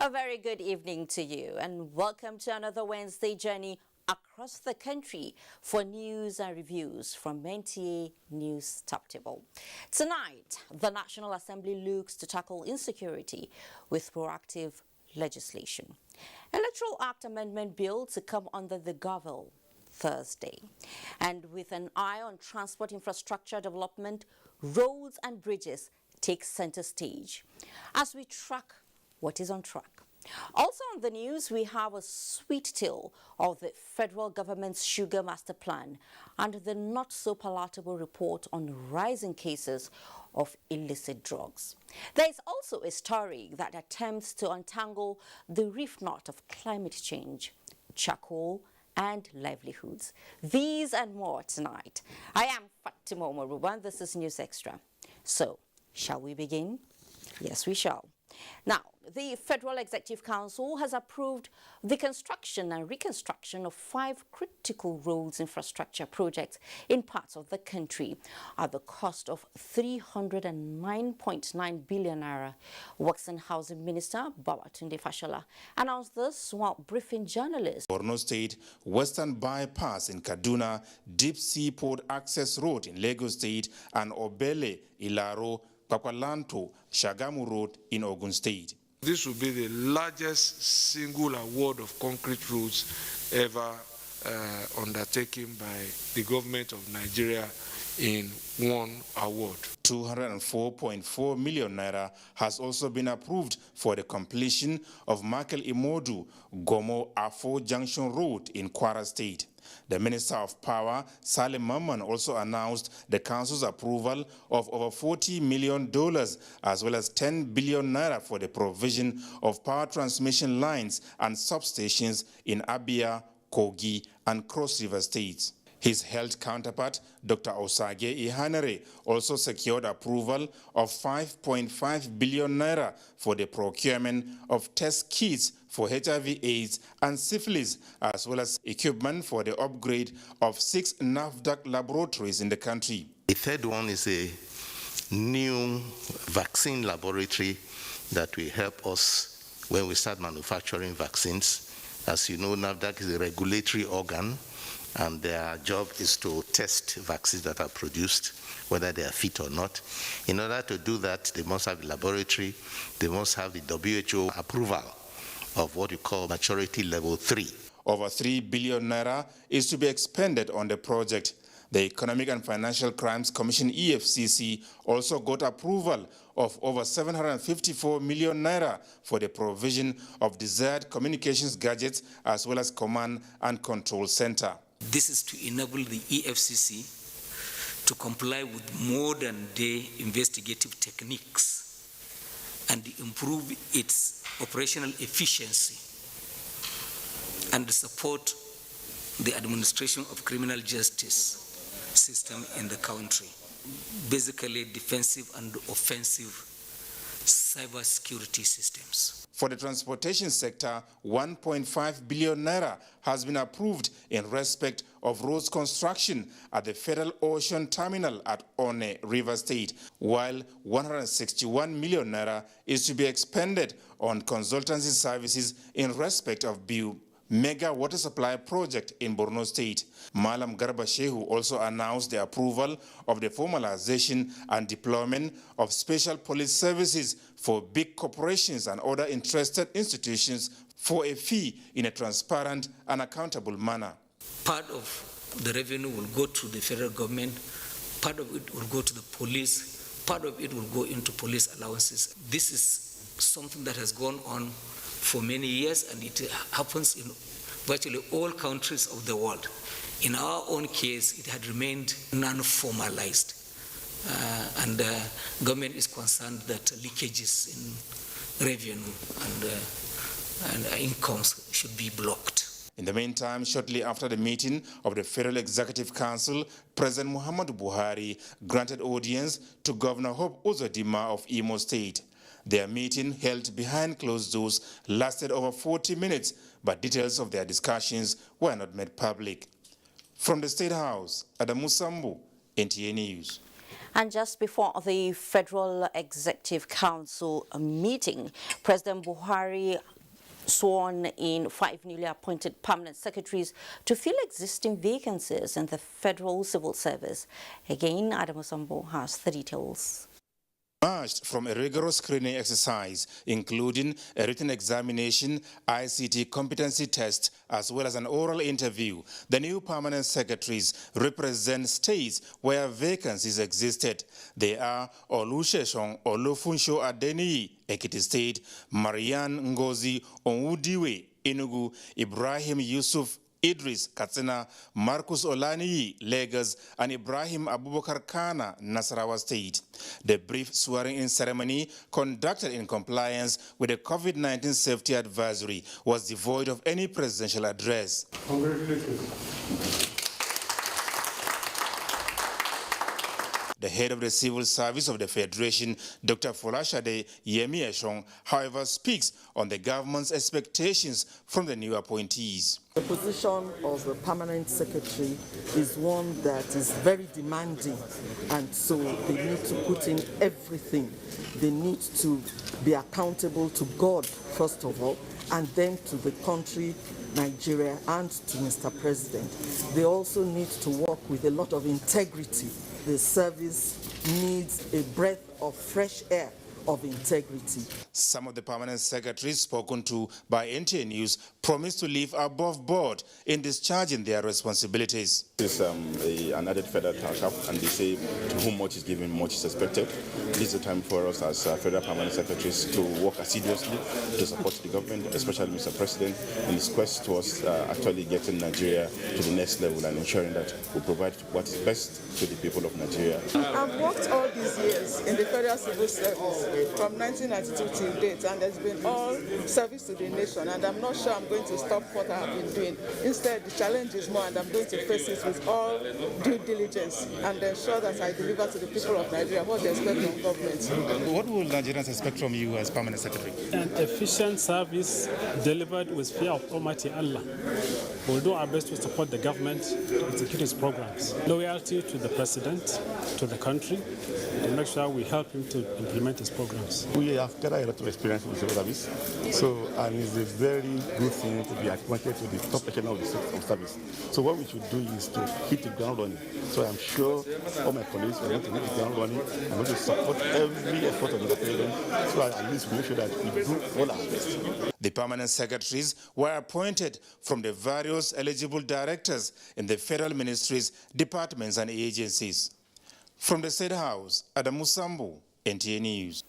A very good evening to you and welcome to another Wednesday journey across the country for news and reviews from NTA News Top Table. Tonight, the National Assembly looks to tackle insecurity with proactive legislation. Electoral Act Amendment Bill to come under the gavel Thursday. And with an eye on transport infrastructure development, roads and bridges take center stage as we track what is on track. Also on the news, we have a sweet tale of the federal government's sugar master plan and the not-so-palatable report on rising cases of illicit drugs. There is also a story that attempts to untangle the reef knot of climate change, charcoal, and livelihoods. These and more tonight. I am Fatima Omaruba. This is News Extra. So, shall we begin? Yes, we shall. Now, the Federal Executive Council has approved the construction and reconstruction of 5 critical roads infrastructure projects in parts of the country at the cost of 309.9 billion naira. Works and Housing Minister Babatunde Fashola announced this while briefing journalists. Borno State, Western Bypass in Kaduna, Deep Sea Port Access Road in Lagos State, and Obele, Ilaro, Kwakwalanto, Shagamu Road in Ogun State. This will be the largest single award of concrete roads ever undertaken by the government of Nigeria in one award. 204.4 million naira has also been approved for the completion of Makel Imodu Gomo Afo Junction Road in Kwara State. The Minister of Power, Salim Mamman, also announced the Council's approval of over $40 million as well as 10 billion naira for the provision of power transmission lines and substations in Abia, Kogi, and Cross River states. His health counterpart, Dr. Osage Ihanere, also secured approval of 5.5 billion naira for the procurement of test kits for HIV/AIDS and syphilis, as well as equipment for the upgrade of 6 NAFDAC laboratories in the country. The third one is a new vaccine laboratory that will help us when we start manufacturing vaccines. As you know, NAFDAC is a regulatory organ, and their job is to test vaccines that are produced, whether they are fit or not. In order to do that, they must have a laboratory, they must have the WHO approval of what we call maturity level 3. Over 3 billion naira is to be expended on the project. The Economic and Financial Crimes Commission, EFCC, also got approval of over 754 million naira for the provision of desired communications gadgets as well as command and control center. This is to enable the EFCC to comply with modern-day investigative techniques and improve its operational efficiency and support the administration of criminal justice system in the country, basically defensive and offensive cybersecurity systems. For the transportation sector, 1.5 billion naira has been approved in respect of roads construction at the Federal Ocean Terminal at One River State, while 161 million naira is to be expended on consultancy services in respect of BU Mega Water Supply Project in Borno State. Malam Garba Shehu also announced the approval of the formalization and deployment of special police services for big corporations and other interested institutions for a fee in a transparent and accountable manner. Part of the revenue will go to the federal government, part of it will go to the police, part of it will go into police allowances. This is something that has gone on for many years, and it happens in virtually all countries of the world. In our own case, it had remained non-formalized, and the government is concerned that leakages in revenue and incomes should be blocked. In the meantime, shortly after the meeting of the Federal Executive Council, President Muhammadu Buhari granted audience to Governor Hope Uzodinma of Imo State. Their meeting, held behind closed doors, lasted over 40 minutes, but details of their discussions were not made public. From the State House, Adamu Sambu, NTA News. And just before the Federal Executive Council meeting, President Buhari sworn in 5 newly appointed permanent secretaries to fill existing vacancies in the Federal Civil Service. Again, Adam Osambo has the details. Emerged from a rigorous screening exercise, including a written examination, ICT competency test, as well as an oral interview. The new permanent secretaries represent states where vacancies existed. They are Olusegun Olofunsho Adeniyi, Ekiti State; Marianne Ngozi Onwudiwe, Enugu; Ibrahim Yusuf Idris, Katsina; Marcus Olaniyi, Lagos; and Ibrahim Abubakar Kana, Nasarawa State. The brief swearing-in ceremony, conducted in compliance with the COVID-19 safety advisory, was devoid of any presidential address. Congratulations. The head of the Civil Service of the Federation, Dr. Folashade Yemi Eshong, however, speaks on the government's expectations from the new appointees. The position of the permanent secretary is one that is very demanding, and so they need to put in everything. They need to be accountable to God, first of all, and then to the country, Nigeria, and to Mr. President. They also need to work with a lot of integrity. The service needs a breath of fresh air of integrity. Some of the permanent secretaries spoken to by NTA News promised to live above board in discharging their responsibilities. This is an added federal task, and they say to whom much is given, much is expected. This is a time for us as federal permanent secretaries to work assiduously to support the government, especially Mr. President, in his quest towards actually getting Nigeria to the next level and ensuring that we provide what is best to the people of Nigeria. I've worked all these years in the Federal Civil Service from 1992 till date, and there's been all service to the nation, and I'm not sure I'm going to stop what I have been doing. Instead, the challenge is more, and I'm going to face it with all due diligence and ensure that I deliver to the people of Nigeria what they expect from government. What will Nigerians expect from you as permanent secretary? An efficient service delivered with fear of Almighty Allah. We'll do our best to support the government to execute its programs. Loyalty to the president, to the country, to make sure we help him to implement his programs. We have gathered a lot of experience with the service, and it's a very good thing to be appointed to the top echelon of the service. So what we should do is to hit the ground running. So I'm sure all my colleagues are going to hit the ground running. I'm going to support every effort of the president, so at least we make sure that we do all our best. The permanent secretaries were appointed from the various eligible directors in the federal ministries, departments, and agencies. From the State House, Adam Musambu, NTA News.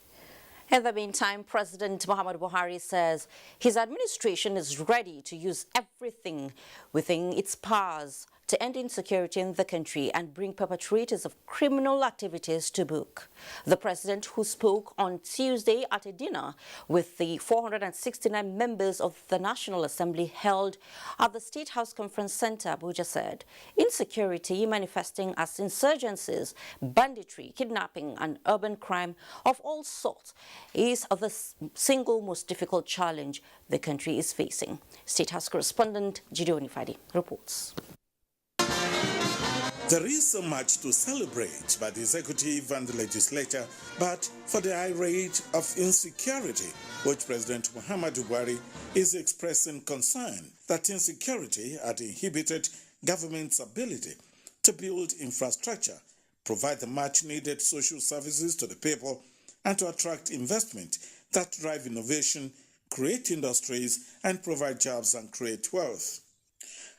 In the meantime, President Muhammadu Buhari says his administration is ready to use everything within its powers to end insecurity in the country and bring perpetrators of criminal activities to book. The president, who spoke on Tuesday at a dinner with the 469 members of the National Assembly held at the State House Conference Center, Abuja, said insecurity manifesting as insurgencies, banditry, kidnapping, and urban crime of all sorts is the single most difficult challenge the country is facing. State House correspondent Gideon Ifadi reports. There is so much to celebrate by the executive and the legislature, but for the high rate of insecurity, which President Muhammadu Buhari is expressing concern that insecurity had inhibited government's ability to build infrastructure, provide the much-needed social services to the people, and to attract investment that drive innovation, create industries, and provide jobs and create wealth.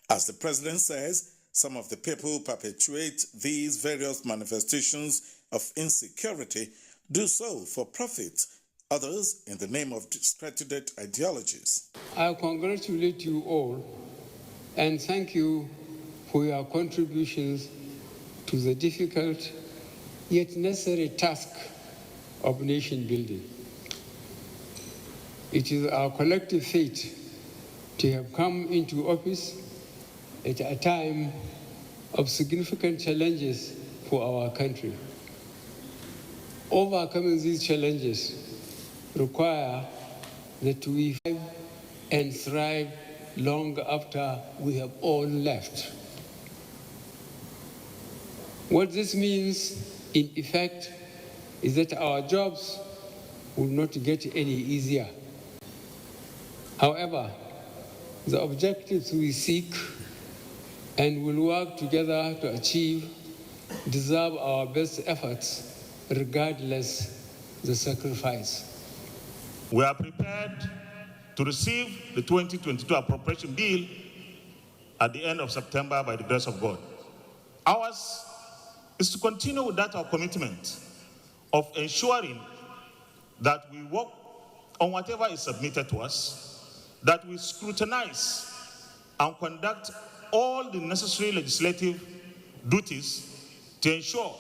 As the president says, some of the people who perpetuate these various manifestations of insecurity do so for profit, others in the name of discredited ideologies. I congratulate you all and thank you for your contributions to the difficult yet necessary task of nation building. It is our collective fate to have come into office at a time of significant challenges for our country. Overcoming these challenges require that we thrive and thrive long after we have all left. What this means, in effect, is that our jobs will not get any easier. However, the objectives we seek and will work together to achieve deserve our best efforts, regardless the sacrifice. We are prepared to receive the 2022 appropriation bill at the end of September by the grace of God. Ours is to continue with that our commitment of ensuring that we work on whatever is submitted to us, that we scrutinize and conduct all the necessary legislative duties to ensure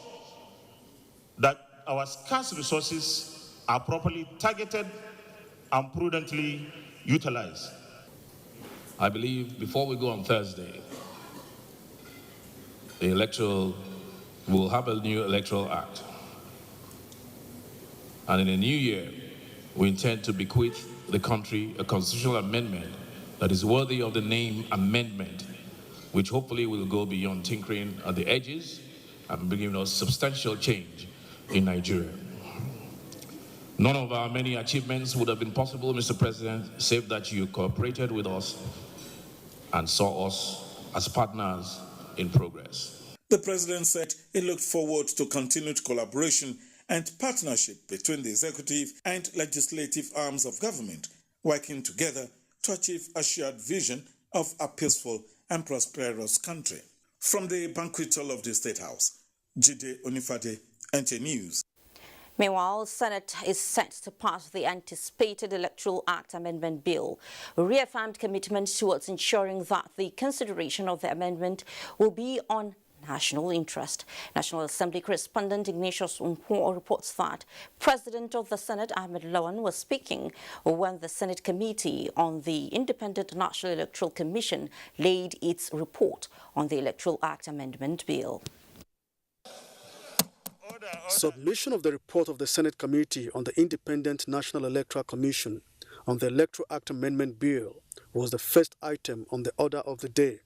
that our scarce resources are properly targeted and prudently utilized. I believe before we go on Thursday, we'll have a new electoral act. And in the new year, we intend to bequeath the country a constitutional amendment that is worthy of the name amendment, which hopefully will go beyond tinkering at the edges and bringing us substantial change in Nigeria. None of our many achievements would have been possible, Mr. President, save that you cooperated with us and saw us as partners in progress. The president said he looked forward to continued collaboration and partnership between the executive and legislative arms of government, working together to achieve a shared vision of a peaceful and prosperous country. From the banquet hall of the State House, Jide Onifade, NTA News. Meanwhile, Senate is set to pass the anticipated Electoral Act Amendment Bill, reaffirmed commitment towards ensuring that the consideration of the amendment will be on national interest. National Assembly correspondent Ignatius Umpo reports that President of the Senate Ahmed Lawan was speaking when the Senate Committee on the Independent National Electoral Commission laid its report on the Electoral Act Amendment Bill. Submission of the report of the Senate Committee on the Independent National Electoral Commission on the Electoral Act Amendment Bill was the first item on the order of the day.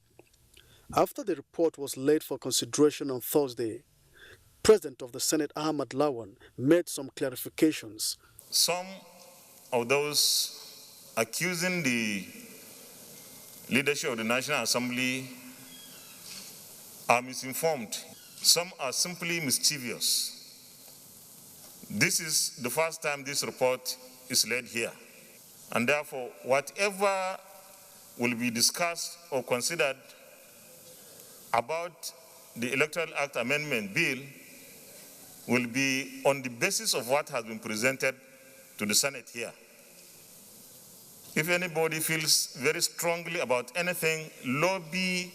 After the report was laid for consideration on Thursday, President of the Senate Ahmed Lawan made some clarifications. Some of those accusing the leadership of the National Assembly are misinformed. Some are simply mischievous. This is the first time this report is laid here. And therefore, whatever will be discussed or considered about the Electoral Act Amendment Bill will be on the basis of what has been presented to the Senate here. If anybody feels very strongly about anything, lobby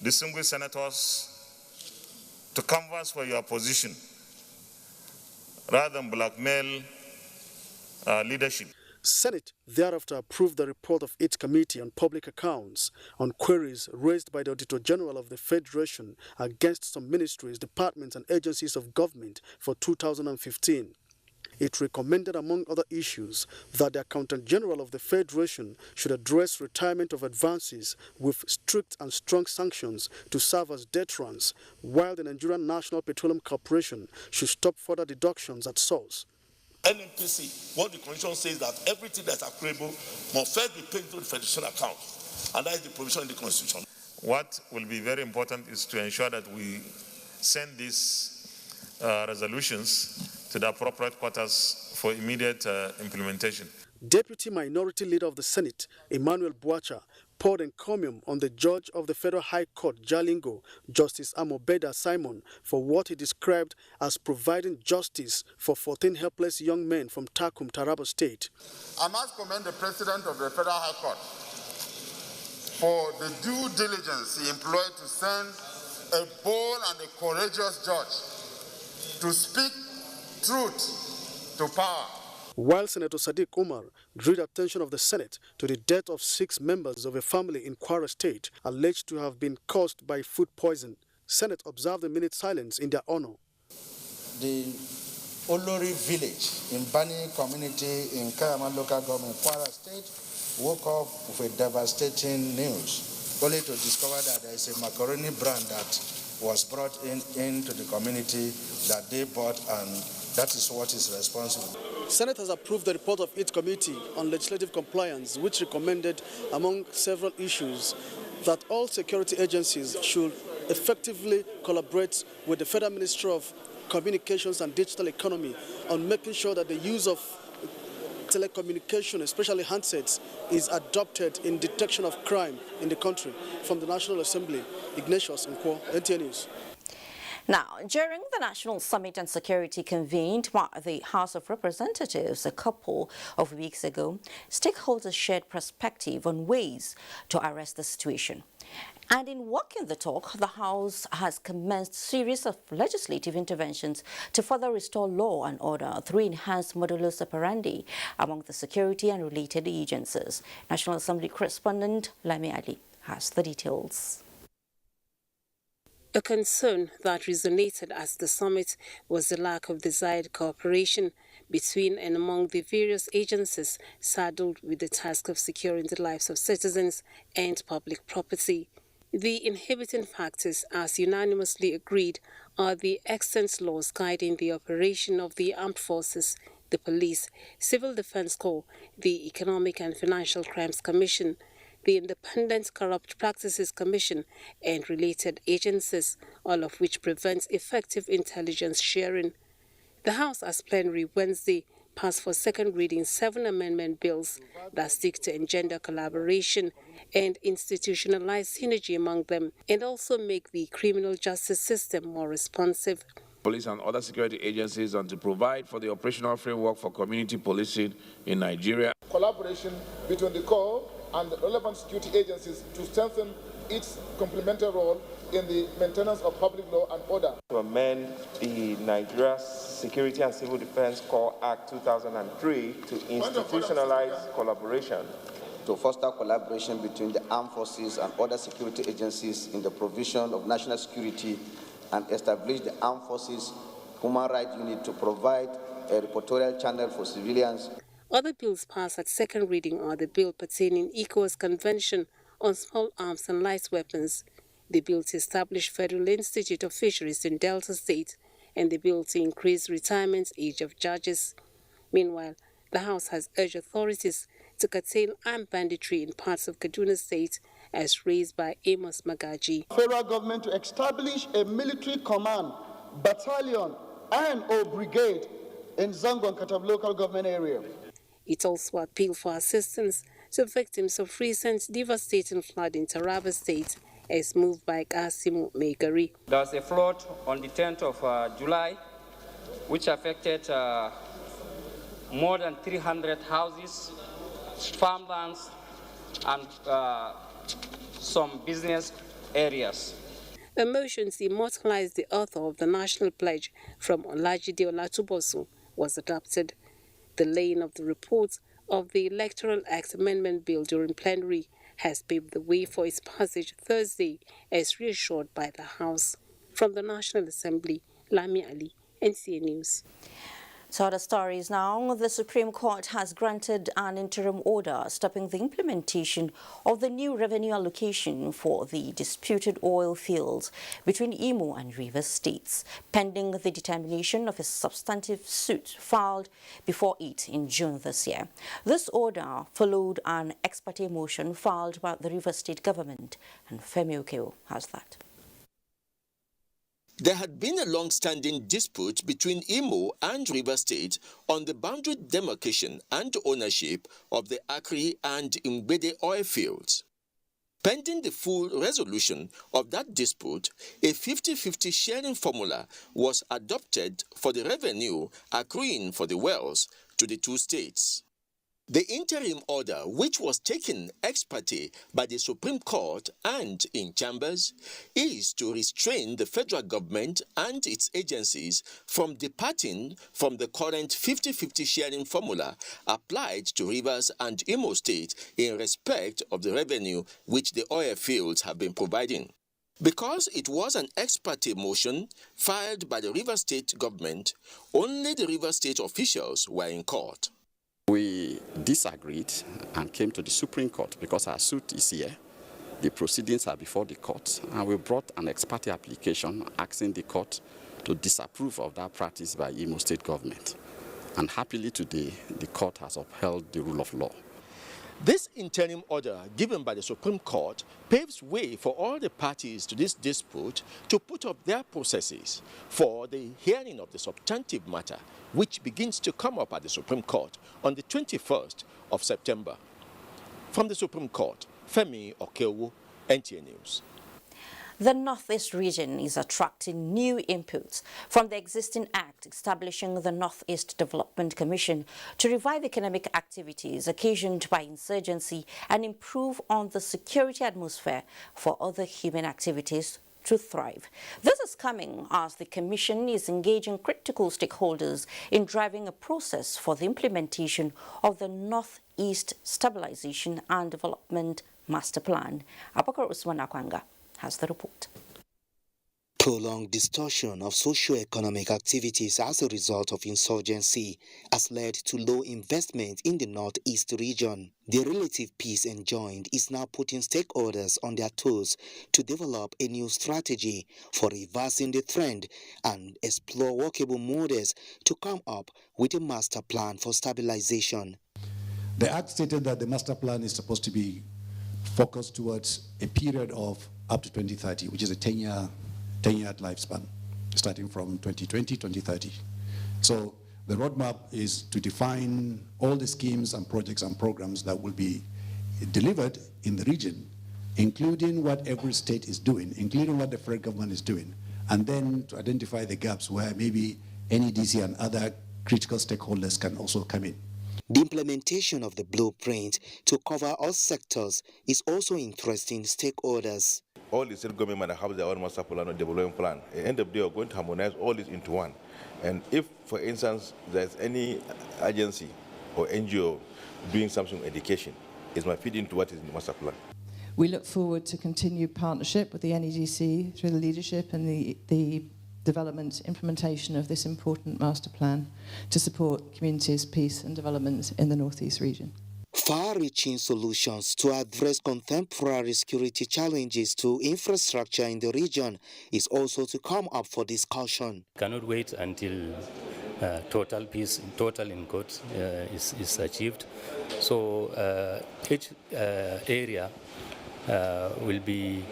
distinguished senators to canvass for your position rather than blackmail leadership. Senate thereafter approved the report of its Committee on Public Accounts on queries raised by the Auditor General of the Federation against some ministries, departments and agencies of government for 2015. It recommended, among other issues, that the Accountant General of the Federation should address retirement of advances with strict and strong sanctions to serve as deterrents, while the Nigerian National Petroleum Corporation should stop further deductions at source. NNPC, what the Commission says that everything that's accruable must first be paid to the Federation account, and that is the provision in the Constitution. What will be very important is to ensure that we send these resolutions to the appropriate quarters for immediate implementation. Deputy Minority Leader of the Senate, Emmanuel Buacha, poured encomium on the Judge of the Federal High Court, Jalingo, Justice Amobeda Simon, for what he described as providing justice for 14 helpless young men from Takum, Taraba State. I must commend the President of the Federal High Court for the due diligence he employed to send a bold and a courageous judge to speak truth to power. While Senator Sadiq Umar drew the attention of the Senate to the death of 6 members of a family in Kwara State alleged to have been caused by food poison, Senate observed a minute silence in their honor. The Olori village in Bani community in Kayama local government, Kwara State, woke up with a devastating news, only to discover that there is a macaroni brand that was brought into the community that they bought, and that is what is responsible. Senate has approved the report of its committee on legislative compliance, which recommended, among several issues, that all security agencies should effectively collaborate with the Federal Ministry of Communications and Digital Economy on making sure that the use of telecommunication, especially handsets, is adopted in detection of crime in the country. From the National Assembly, Ignatius Nkwo, NTA News. Now, during the National Summit on Security convened by the House of Representatives a couple of weeks ago, stakeholders shared perspective on ways to arrest the situation. And in walking the talk, the House has commenced a series of legislative interventions to further restore law and order through enhanced modulus operandi among the security and related agencies. National Assembly correspondent Lami Ali has the details. A concern that resonated at the summit was the lack of desired cooperation between and among the various agencies saddled with the task of securing the lives of citizens and public property. The inhibiting factors, as unanimously agreed, are the extant laws guiding the operation of the armed forces, the police, Civil Defense Corps, the Economic and Financial Crimes Commission, the Independent Corrupt Practices Commission, and related agencies, all of which prevents effective intelligence sharing. The House, as plenary Wednesday, passed for second reading 7 amendment bills that seek to engender collaboration and institutionalize synergy among them, and also make the criminal justice system more responsive. Police and other security agencies and to provide for the operational framework for community policing in Nigeria. Collaboration between the Corps and the relevant security agencies to strengthen its complementary role in the maintenance of public law and order. To amend the Nigeria Security and Civil Defense Corps Act 2003 to institutionalize collaboration. To foster collaboration between the armed forces and other security agencies in the provision of national security and establish the Armed Forces Human Rights Unit to provide a reportorial channel for civilians. Other bills passed at second reading are the bill pertaining ECOWAS Convention on Small Arms and Light Weapons, the bill to establish Federal Institute of Fisheries in Delta State, and the bill to increase retirement age of judges. Meanwhile, the House has urged authorities to curtail armed banditry in parts of Kaduna State, as raised by Amos Magaji. Federal government to establish a military command, battalion, and/or brigade in Zango and Katab local government area. It also appealed for assistance to victims of recent devastating flood in Taraba State, as moved by Kasimu Megari. There was a flood on the 10th of July, which affected more than 300 houses, farmlands, and some business areas. A motion to immortalize the author of the national pledge from Olajide Olatubosun was adopted. The laying of the report of the Electoral Act Amendment Bill during plenary has paved the way for its passage Thursday, as reassured by the House. From the National Assembly, Lami Ali, NTA News. So other stories now. The Supreme Court has granted an interim order stopping the implementation of the new revenue allocation for the disputed oil fields between Imo and Rivers states, pending the determination of a substantive suit filed before it in June this year. This order followed an ex parte motion filed by the Rivers State government, and Femi Okeo has that. There had been a long-standing dispute between Imo and Rivers State on the boundary demarcation and ownership of the Akri and Mbede oil fields. Pending the full resolution of that dispute, a 50-50 sharing formula was adopted for the revenue accruing for the wells to the two states. The interim order, which was taken ex parte by the Supreme Court and in chambers, is to restrain the federal government and its agencies from departing from the current 50-50 sharing formula applied to Rivers and Imo State in respect of the revenue which the oil fields have been providing. Because it was an ex parte motion filed by the Rivers State government, only the Rivers State officials were in court. We disagreed and came to the Supreme Court because our suit is here. The proceedings are before the court, and we brought an ex parte application asking the court to disapprove of that practice by Imo State government. And happily today, the court has upheld the rule of law. This interim order given by the Supreme Court paves way for all the parties to this dispute to put up their processes for the hearing of the substantive matter, which begins to come up at the Supreme Court on the 21st of September. From the Supreme Court, Femi Okewu, NTA News. The Northeast region is attracting new inputs from the existing act establishing the Northeast Development Commission to revive economic activities occasioned by insurgency and improve on the security atmosphere for other human activities to thrive. This is coming as the Commission is engaging critical stakeholders in driving a process for the implementation of the Northeast Stabilization and Development Master Plan. Abubakar Usman Akwanga has the report. Prolonged distortion of socio-economic activities as a result of insurgency has led to low investment in the Northeast region. The relative peace enjoined is now putting stakeholders on their toes to develop a new strategy for reversing the trend and explore workable models to come up with a master plan for stabilization. The Act stated that the master plan is supposed to be focused towards a period of up to 2030, which is a 10-year lifespan, starting from 2020, 2030. So the roadmap is to define all the schemes and projects and programs that will be delivered in the region, including what every state is doing, including what the federal government is doing, and then to identify the gaps where maybe NEDC and other critical stakeholders can also come in. The implementation of the blueprint to cover all sectors is also interesting stakeholders. All the state government have their own master plan or development plan. At the end of the day, we're going to harmonize all this into one. And if, for instance, there's any agency or NGO doing something on education, it might feed into what is in the master plan. We look forward to continued partnership with the NEDC through the leadership and the development, implementation of this important master plan to support communities, peace and development in the Northeast region. Far-reaching solutions to address contemporary security challenges to infrastructure in the region is also to come up for discussion. Cannot wait until total peace, total in quotes, is achieved. So each area will be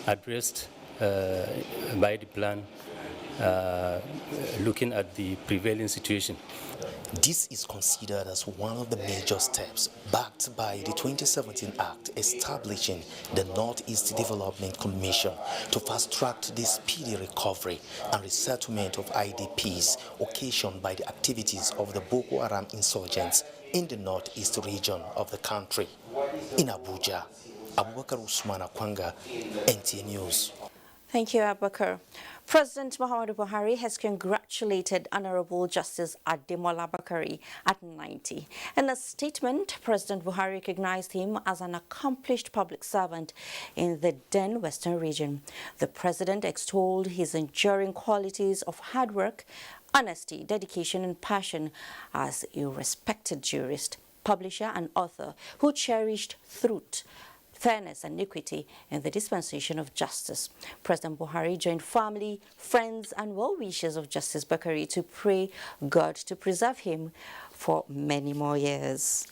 addressed by the plan, looking at the prevailing situation. This is considered as one of the major steps backed by the 2017 Act establishing the Northeast Development Commission to fast-track the speedy recovery and resettlement of IDPs occasioned by the activities of the Boko Haram insurgents in the Northeast region of the country. In Abuja, Abubakar Usman Akwanga, NTA News. Thank you, Abubakar. President Muhammadu Buhari has congratulated Honorable Justice Ademola Bakari at 90. In a statement, President Buhari recognized him as an accomplished public servant in the then Western region. The president extolled his enduring qualities of hard work, honesty, dedication, and passion as a respected jurist, publisher, and author who cherished truth, fairness and equity in the dispensation of justice. President Buhari joined family, friends and well-wishers of Justice Bakari to pray God to preserve him for many more years.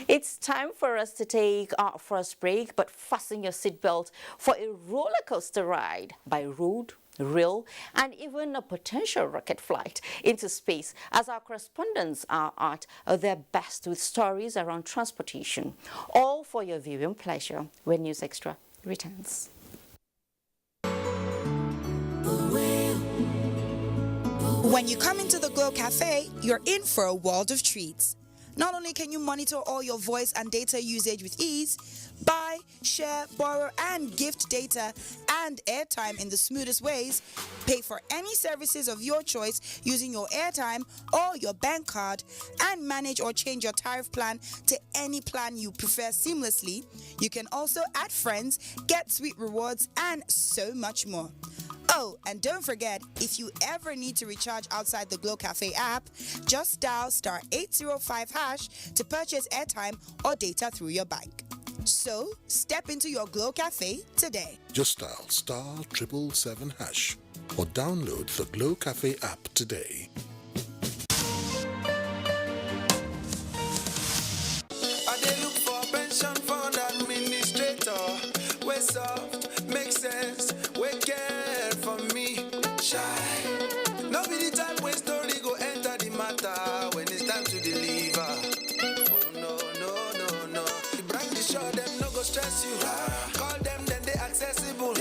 It's time for us to take our first break, but fasten your seatbelt for a roller coaster ride by road, rail, and even a potential rocket flight into space as our correspondents are at their best with stories around transportation, all for your viewing pleasure when News Extra returns. When you come into the Glow Cafe, you're in for a world of treats. Not only can you monitor all your voice and data usage with ease, buy, share, borrow, and gift data and airtime in the smoothest ways, pay for any services of your choice using your airtime or your bank card, and manage or change your tariff plan to any plan you prefer seamlessly. You can also add friends, get sweet rewards, and so much more. Oh, and don't forget, if you ever need to recharge outside the Glow Cafe app, just dial *805# to purchase airtime or data through your bank. So, step into your Glow Cafe today. Just dial *777# or download the Glow Cafe app today.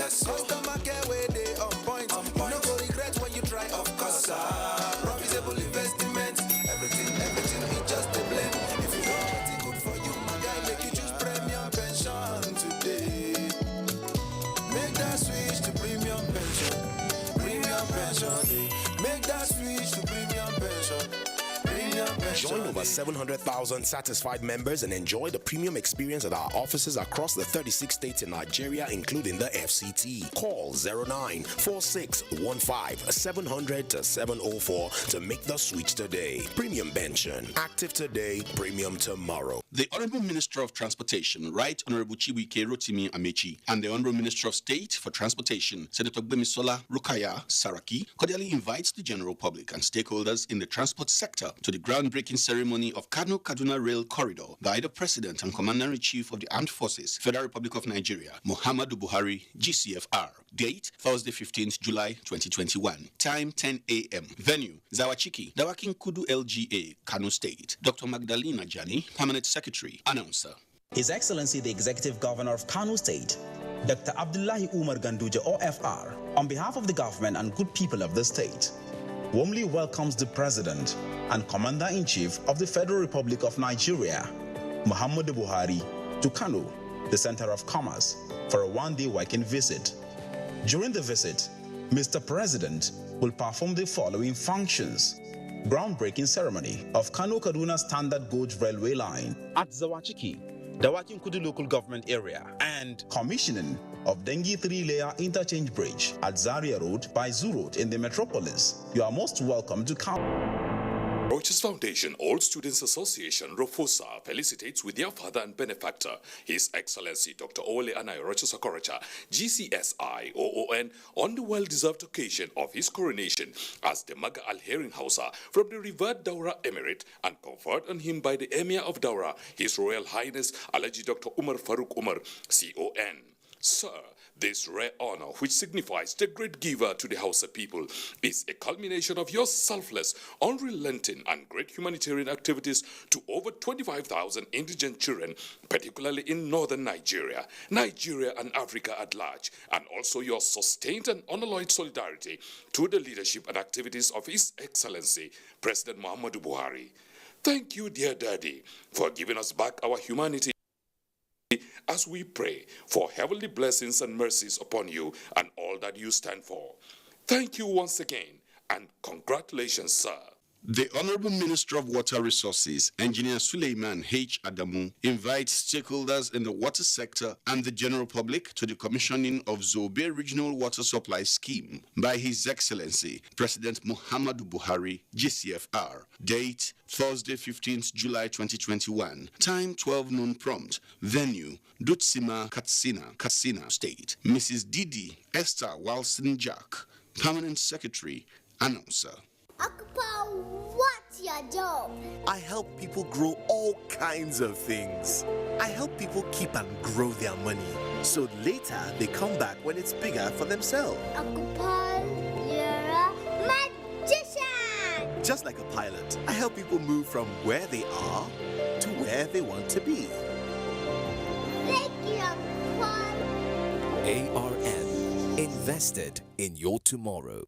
Yes, customer care where they on point. You no go regret when you try, of course. Profitable investment, everything be just a blend. If you know what's good for you, my guy, make you choose premium pension today. Make that switch to premium pension. Premium pension. Make that switch to premium pension. Join over 700,000 satisfied members and enjoy the premium experience at our offices across the 36 states in Nigeria, including the FCT. Call 094615-700-704 to make the switch today. Premium pension. Active today, premium tomorrow. The Honorable Minister of Transportation, Right Honorable Chiwike Rotimi Amechi, and the Honorable Minister of State for Transportation, Senator Gbemisola Rukaya Saraki, cordially invites the general public and stakeholders in the transport sector to the groundbreaking ceremony of Kano-Kaduna Rail Corridor by the President and Commander-in-Chief of the Armed Forces, Federal Republic of Nigeria, Muhammadu Buhari, GCFR. Date, Thursday, 15th July 2021. Time, 10 a.m. Venue, Zawachiki, Dawakin Kudu LGA, Kano State. Dr. Magdalena Jani, Permanent Secretary. Announcer. His Excellency the Executive Governor of Kano State, Dr. Abdullahi Umar Ganduje OFR, on behalf of the government and good people of the state, warmly welcomes the President and Commander-in-Chief of the Federal Republic of Nigeria, Muhammadu Buhari, to Kano, the center of commerce, for a one-day working visit. During the visit, Mr. President will perform the following functions: groundbreaking ceremony of Kano-Kaduna Standard Gauge Railway Line at Zawachiki, Dawakin Kudu Local Government Area, and commissioning of Dengi 3-layer interchange bridge at Zaria Road by Zoo Road in the metropolis. You are most welcome to come. Rochas Foundation All Students Association, Rofosa, felicitates with their father and benefactor, His Excellency Dr. Ole Anai Rochas Okorocha, GCSI OON, on the well-deserved occasion of his coronation as the Maga Al-Herin Hausa from the revered Daura Emirate, and conferred on him by the Emir of Daura, His Royal Highness Alaji Dr. Umar Farooq Umar, CON. Sir, this rare honor, which signifies the great giver to the Hausa people, is a culmination of your selfless, unrelenting, and great humanitarian activities to over 25,000 indigent children, particularly in northern Nigeria, and Africa at large, and also your sustained and unalloyed solidarity to the leadership and activities of His Excellency, President Muhammadu Buhari. Thank you, dear Daddy, for giving us back our humanity, as we pray for heavenly blessings and mercies upon you and all that you stand for. Thank you once again, and congratulations, sir. The Honorable Minister of Water Resources, Engineer Suleiman H. Adamu, invites stakeholders in the water sector and the general public to the commissioning of Zobe Regional Water Supply Scheme by His Excellency, President Muhammadu Buhari, GCFR. Date, Thursday, 15th July 2021. Time, 12 noon prompt. Venue, Dutsima, Katsina State. Mrs. Didi Esther Walson Jack, Permanent Secretary. Announcer. Akpa, what's your job? I help people grow all kinds of things. I help people keep and grow their money, so later they come back when it's bigger for themselves. Akpa, you're a magician! Just like a pilot, I help people move from where they are to where they want to be. Thank you, Akpa. ARN, invested in your tomorrow.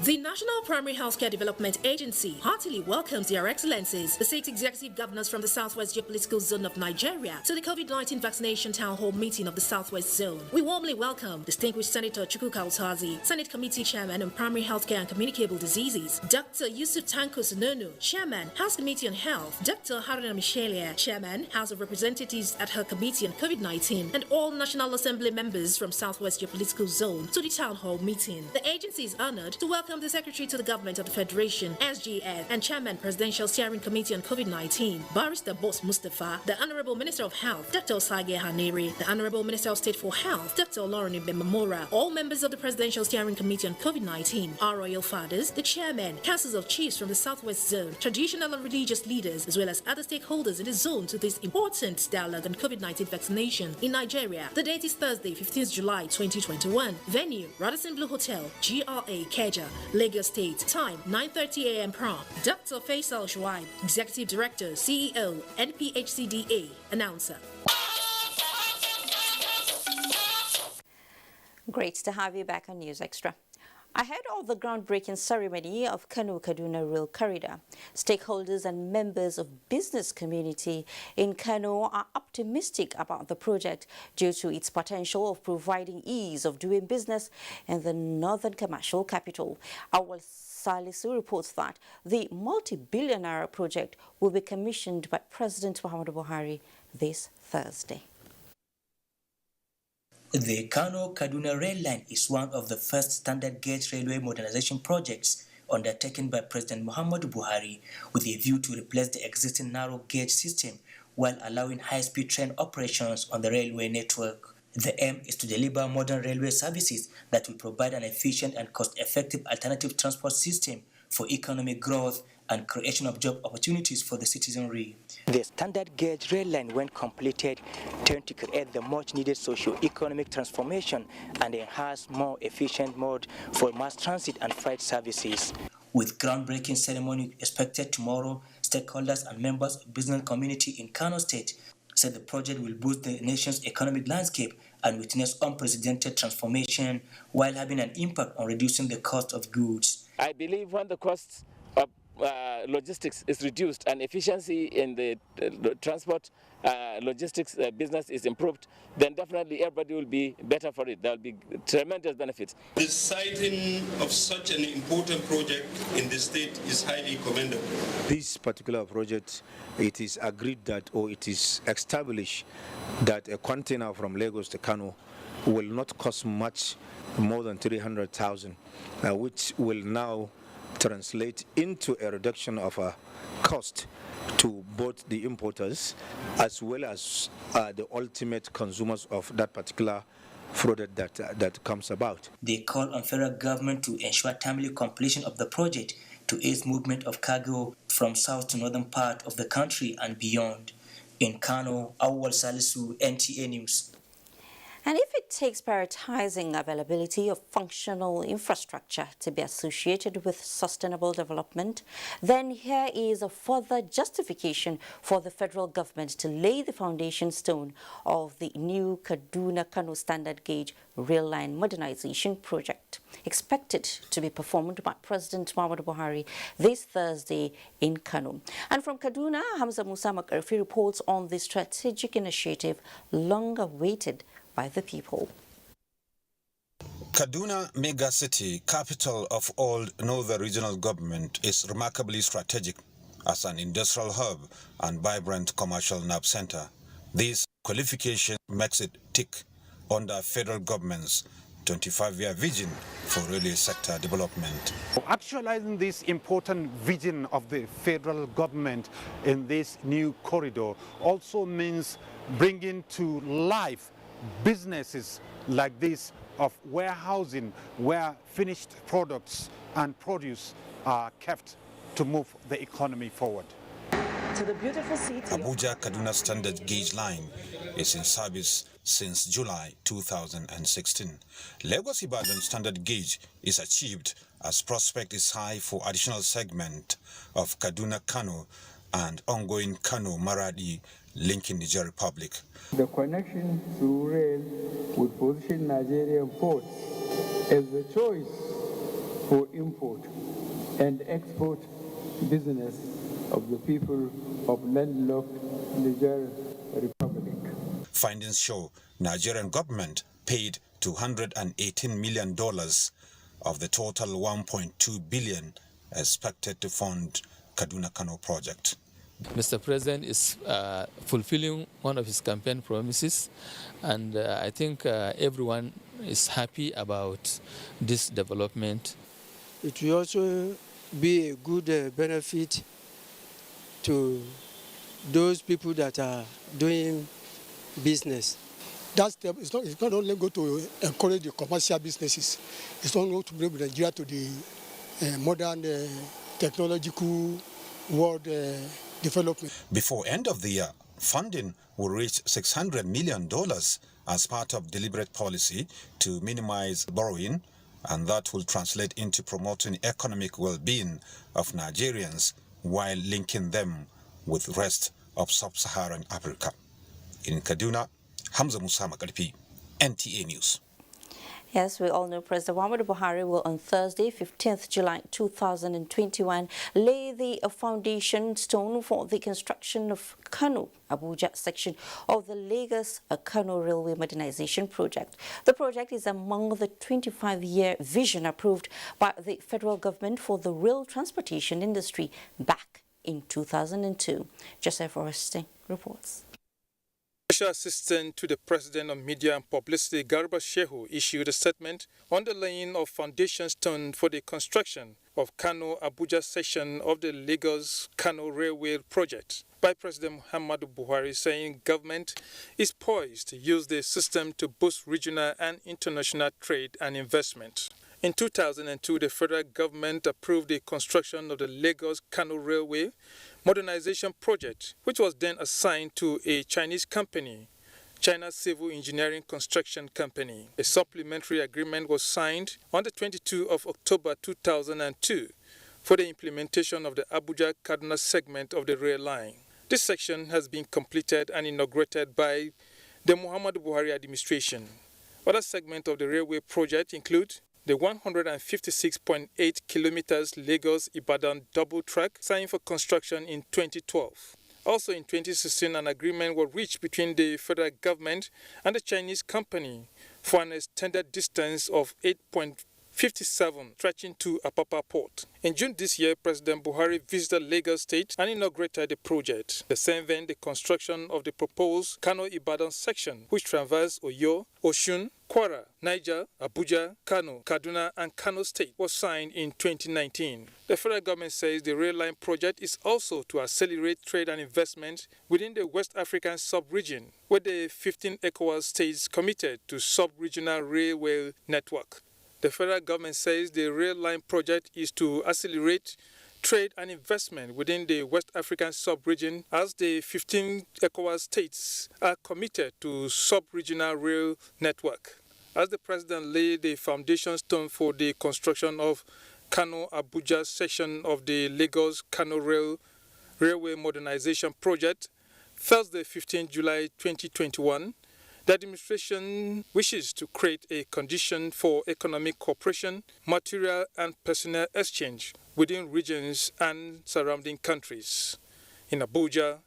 The National Primary Healthcare Development Agency heartily welcomes Their Excellencies, the 6 executive governors from the Southwest Geopolitical Zone of Nigeria, to the COVID-19 vaccination town hall meeting of the Southwest Zone. We warmly welcome distinguished Senator Chukwuka Utazi, Senate Committee Chairman on Primary Healthcare and Communicable Diseases, Dr. Yusuf Tanko Sununu, Chairman, House Committee on Health, Dr. Haruna Michelia, Chairman, House of Representatives at her Committee on COVID-19, and all National Assembly members from Southwest Geopolitical Zone to the town hall meeting. The agency is honored to welcome the Secretary to the Government of the Federation, SGF, and Chairman, Presidential Steering Committee on COVID-19, Barrister Boss Mustafa, the Honorable Minister of Health, Dr. Osage Haneri, the Honorable Minister of State for Health, Dr. Lauren Ibemamora, all members of the Presidential Steering Committee on COVID-19, our Royal Fathers, the Chairman, Councils of Chiefs from the Southwest Zone, traditional and religious leaders, as well as other stakeholders in the zone to this important dialogue on COVID-19 vaccination in Nigeria. The date is Thursday, 15th July 2021. Venue, Radisson Blue Hotel, GRA, Keja, Lagos State. Time, 9:30 a.m. prompt. Dr. Faisal Shuaib, Executive Director, CEO, NPHCDA, Announcer. Great to have you back on News Extra. Ahead of the groundbreaking ceremony of Kano-Kaduna Rail Corridor, stakeholders and members of business community in Kano are optimistic about the project due to its potential of providing ease of doing business in the northern commercial capital. Our Salisu reports that the multi-billion-naira project will be commissioned by President Muhammadu Buhari this Thursday. The Kano-Kaduna rail line is one of the first standard gauge railway modernization projects undertaken by President Muhammadu Buhari with a view to replace the existing narrow gauge system while allowing high-speed train operations on the railway network. The aim is to deliver modern railway services that will provide an efficient and cost-effective alternative transport system for economic growth and creation of job opportunities for the citizenry. The standard gauge rail line, when completed, turned to create the much-needed socio-economic transformation and enhance more efficient mode for mass transit and freight services. With groundbreaking ceremony expected tomorrow, stakeholders and members of business community in Kano State said the project will boost the nation's economic landscape and witness unprecedented transformation while having an impact on reducing the cost of goods. I believe when the costs of logistics is reduced and efficiency in the transport logistics business is improved, then definitely everybody will be better for it. There will be tremendous benefits. The siting of such an important project in the state is highly commendable. This particular project, it is agreed that, or it is established that a container from Lagos to Kano will not cost much more than 300,000, which will now translate into a reduction of cost to both the importers as well as the ultimate consumers of that particular product that comes about. They call on federal government to ensure timely completion of the project to ease movement of cargo from south to northern part of the country and beyond. In Kano, Awal Salisu, NTA News. And if it takes prioritizing availability of functional infrastructure to be associated with sustainable development, then here is a further justification for the federal government to lay the foundation stone of the new Kaduna-Kano standard gauge rail line modernization project, expected to be performed by President Muhammadu Buhari this Thursday in Kano. And from Kaduna, Hamza Musa Makarfi reports on the strategic initiative long awaited by the people. Kaduna, mega city, capital of all northern regional government, is remarkably strategic as an industrial hub and vibrant commercial nerve center. This qualification makes it tick under federal government's 25-year vision for railway sector development. Actualizing this important vision of the federal government in this new corridor also means bringing to life businesses like this of warehousing, where finished products and produce are kept to move the economy forward. To the beautiful city. Abuja-Kaduna standard gauge line is in service since July 2016. Lagos-Ibadan standard gauge is achieved as prospect is high for additional segment of Kaduna-Kano and ongoing Kano-Maradi linking Niger Republic. The connection through rail would position Nigerian ports as the choice for import and export business of the people of landlocked Niger Republic. Findings show Nigerian government paid $218 million of the total $1.2 billion expected to fund Kaduna-Kano project. Mr. President is fulfilling one of his campaign promises, and I think everyone is happy about this development. It will also be a good benefit to those people that are doing business. That step is not only going to encourage the commercial businesses, it's also going to bring Nigeria to the modern technological world development. Before end of the year, funding will reach $600 million as part of deliberate policy to minimize borrowing, and that will translate into promoting economic well-being of Nigerians while linking them with the rest of sub-Saharan Africa. In Kaduna, Hamza Musa Makarfi, NTA News. Yes, we all know President Muhammadu Buhari will on Thursday, 15th July 2021, lay the foundation stone for the construction of Kano, Abuja section of the Lagos-Kano Railway Modernization Project. The project is among the 25-year vision approved by the federal government for the rail transportation industry back in 2002. Joseph Oreste reports. Special Assistant to the President on Media and Publicity, Garba Shehu, issued a statement on the laying of foundation stone for the construction of Kano Abuja section of the Lagos-Kano Railway project by President Muhammadu Buhari, saying government is poised to use the system to boost regional and international trade and investment. In 2002, the federal government approved the construction of the Lagos-Kano Railway modernization project, which was then assigned to a Chinese company, China Civil Engineering Construction Company. A supplementary agreement was signed on the 22nd of October 2002 for the implementation of the Abuja-Kaduna segment of the rail line. This section has been completed and inaugurated by the Muhammadu Buhari administration. Other segments of the railway project include the 156.8 kilometers Lagos-Ibadan double track signed for construction in 2012. Also in 2016, an agreement was reached between the federal government and the Chinese company for an extended distance of 8.57 stretching to Apapa Port. In June this year, President Buhari visited Lagos State and inaugurated the project. The same vein, the construction of the proposed Kano-Ibadan section, which traversed Oyo, Osun, Kwara, Niger, Abuja, Kano, Kaduna, and Kano State, was signed in 2019. The federal government says the rail line project is also to accelerate trade and investment within the West African sub-region, where the 15 ECOWAS states committed to sub-regional railway network. The federal government says the rail line project is to accelerate trade and investment within the West African sub-region, as the 15 ECOWAS states are committed to sub-regional rail network. As the president laid the foundation stone for the construction of Kano-Abuja section of the Lagos-Kano Railway Modernization Project, Thursday, 15 July 2021, the administration wishes to create a condition for economic cooperation, material and personnel exchange within regions and surrounding countries. In Abuja,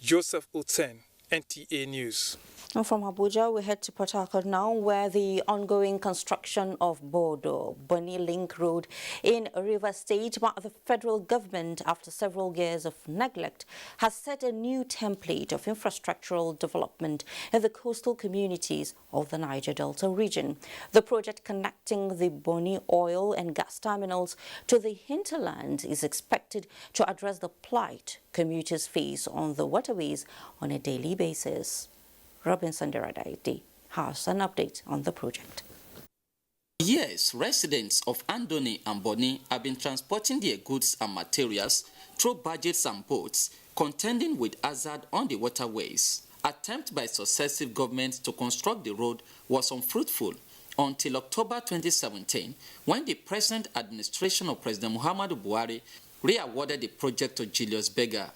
Joseph Utsen, NTA News. And from Abuja, we head to Port Harcourt now, where the ongoing construction of Bonny Link Road in Rivers State by the federal government after several years of neglect has set a new template of infrastructural development in the coastal communities of the Niger Delta region. The project connecting the Bonny oil and gas terminals to the hinterland is expected to address the plight commuters face on the waterways on a daily basis. Robinson Deradaiti has an update on the project. Yes, residents of Andoni and Bonny have been transporting their goods and materials through barges and boats, contending with hazard on the waterways. Attempt by successive governments to construct the road was unfruitful until October 2017, when the present administration of President Muhammadu Buhari re-awarded the project to Julius Berger.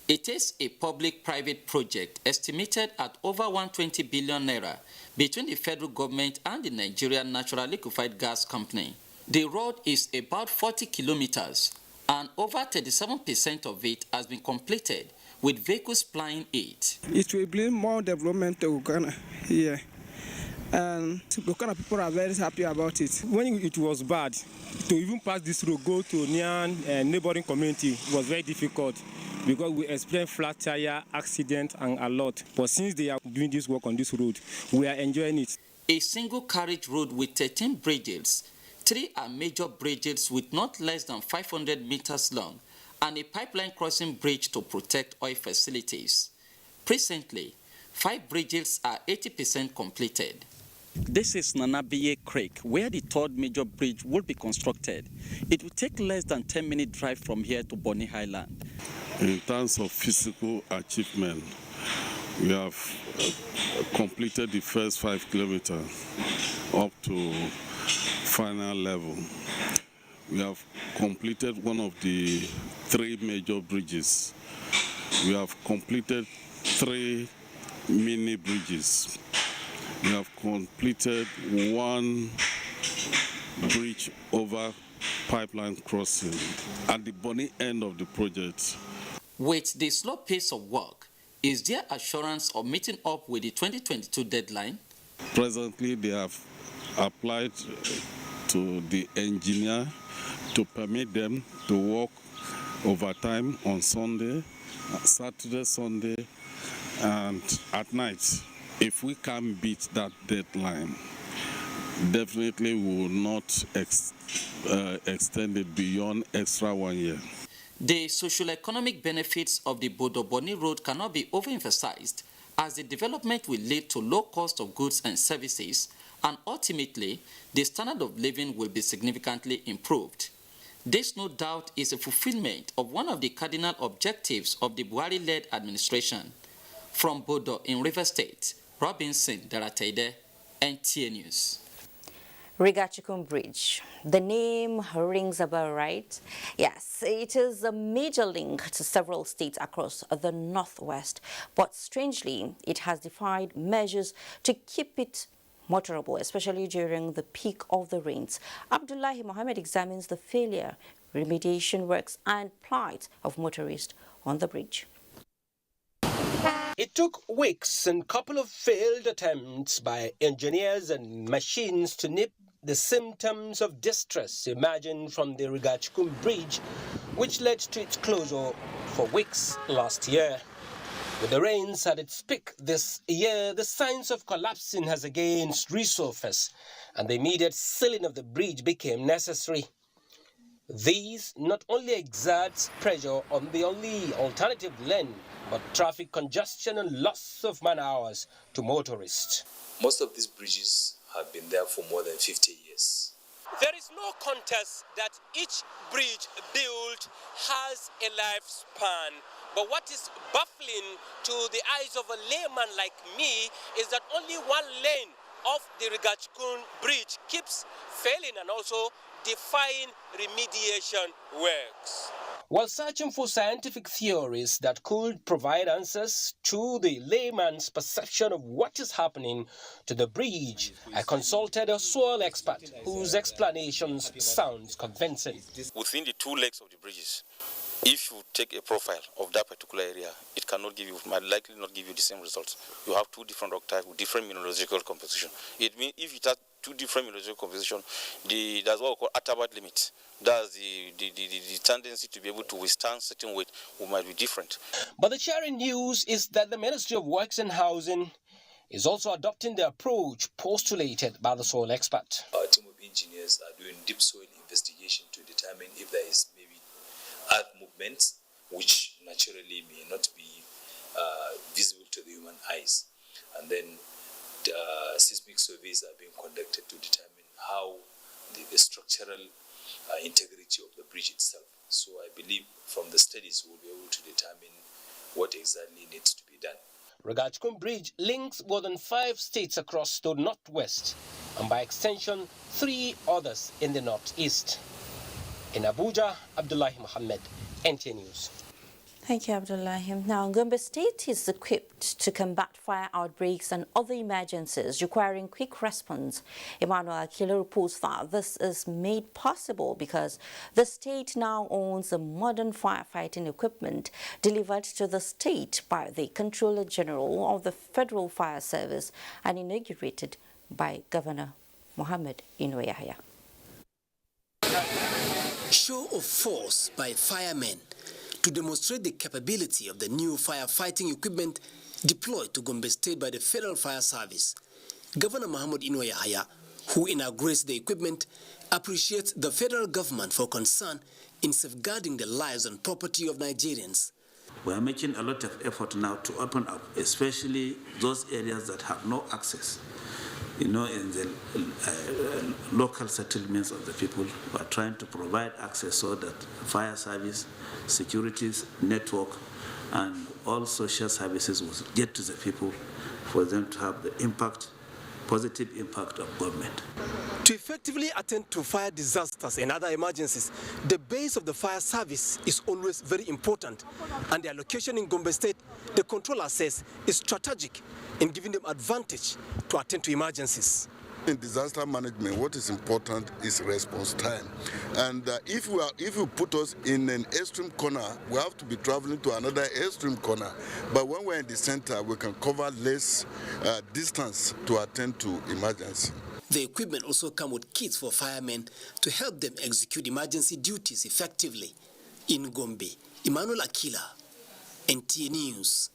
It is a public-private project estimated at over 120 billion naira between the federal government and the Nigerian Natural Liquefied Gas Company. The road is about 40 kilometers and over 37% of it has been completed with vehicles plying it. It will bring more development to Ghana here. And the Ghana people are very happy about it. When it was bad, to even pass this road, go to near neighboring community was very difficult, because we experienced flat tire, accident, and a lot. But since they are doing this work on this road, we are enjoying it. A single carriage road with 13 bridges. 3 are major bridges with not less than 500 meters long, and a pipeline crossing bridge to protect oil facilities. Presently, 5 bridges are 80% completed. This is Nanabiye Creek, where the third major bridge will be constructed. It will take less than 10-minute drive from here to Bonny Highland. In terms of physical achievement, we have completed the first 5 kilometers up to final level. We have completed one of the 3 major bridges. We have completed 3 mini bridges. We have completed one bridge over pipeline crossing at the Bonny end of the project. With the slow pace of work, is there assurance of meeting up with the 2022 deadline? Presently, they have applied to the engineer to permit them to work overtime on Sunday, Saturday, Sunday, and at night. If we can't beat that deadline, definitely we will not extend it beyond extra 1 year. The socio-economic benefits of the Bodo-Bonny Road cannot be overemphasized, as the development will lead to low cost of goods and services, and ultimately, the standard of living will be significantly improved. This, no doubt, is a fulfillment of one of the cardinal objectives of the Buhari-led administration. From Bodo in River State, Robinson Daratede, NTA News. Lagos-Kano Bridge. The name rings a bell, right? Yes, it is a major link to several states across the northwest, but strangely, it has defied measures to keep it motorable, especially during the peak of the rains. Abdullahi Mohammed examines the failure, remediation works and plight of motorists on the bridge. It took weeks and a couple of failed attempts by engineers and machines to nip the symptoms of distress emerging from the Lagos-Kano Bridge, which led to its closure for weeks last year. With the rains at its peak this year, the signs of collapsing has again resurfaced, and the immediate sealing of the bridge became necessary. These not only exerts pressure on the only alternative lane, but traffic congestion and loss of man-hours to motorists. Most of these bridges have been there for more than 50 years. There is no contest that each bridge built has a lifespan. But what is baffling to the eyes of a layman like me is that only one lane of the Lagos-Kano Bridge keeps failing and also defying remediation works. While searching for scientific theories that could provide answers to the layman's perception of what is happening to the bridge, I consulted a soil expert whose explanations sound convincing. Within the two legs of the bridges, if you take a profile of that particular area, it cannot give you, might likely not give you the same results. You have two different rock types with different mineralogical composition. It means if it has two different mineralogical composition, that's what we call atabat limit. That's the tendency to be able to withstand certain weight might be different. But the cheering news is that the Ministry of Works and Housing is also adopting the approach postulated by the soil expert. Our team of engineers are doing deep soil investigation to determine if there is maybe earth movements which naturally may not be visible to the human eyes. And then seismic surveys are being conducted to determine how the structural integrity of the bridge itself. So I believe from the studies we'll be able to determine what exactly needs to be done. Lagos-Kano Bridge links more than 5 states across the northwest and by extension 3 others in the northeast. In Abuja, Abdullahi Mohammed, NTA News. Thank you, Abdullahi. Now, Gombe State is equipped to combat fire outbreaks and other emergencies requiring quick response. Emmanuel Akilo reports that this is made possible because the state now owns the modern firefighting equipment delivered to the state by the Controller General of the Federal Fire Service and inaugurated by Governor Mohammed Ino Yahya. Show of force by firemen to demonstrate the capability of the new firefighting equipment deployed to Gombe State by the Federal Fire Service. Governor Mohammed Ino Yahya, who inaugurates the equipment, appreciates the federal government for concern in safeguarding the lives and property of Nigerians. We are making a lot of effort now to open up, especially those areas that have no access. In the local settlements of the people, we are trying to provide access so that fire service, securities, network, and all social services will get to the people for them to have the impact positive impact of government. To effectively attend to fire disasters and other emergencies, the base of the fire service is always very important, and their location in Gombe State, the controller says, is strategic in giving them advantage to attend to emergencies. In disaster management, what is important is response time. And if you put us in an extreme corner, we have to be traveling to another extreme corner. But when we're in the center, we can cover less distance to attend to emergency. The equipment also comes with kits for firemen to help them execute emergency duties effectively. In Gombe, Emmanuel Akila, NTA News.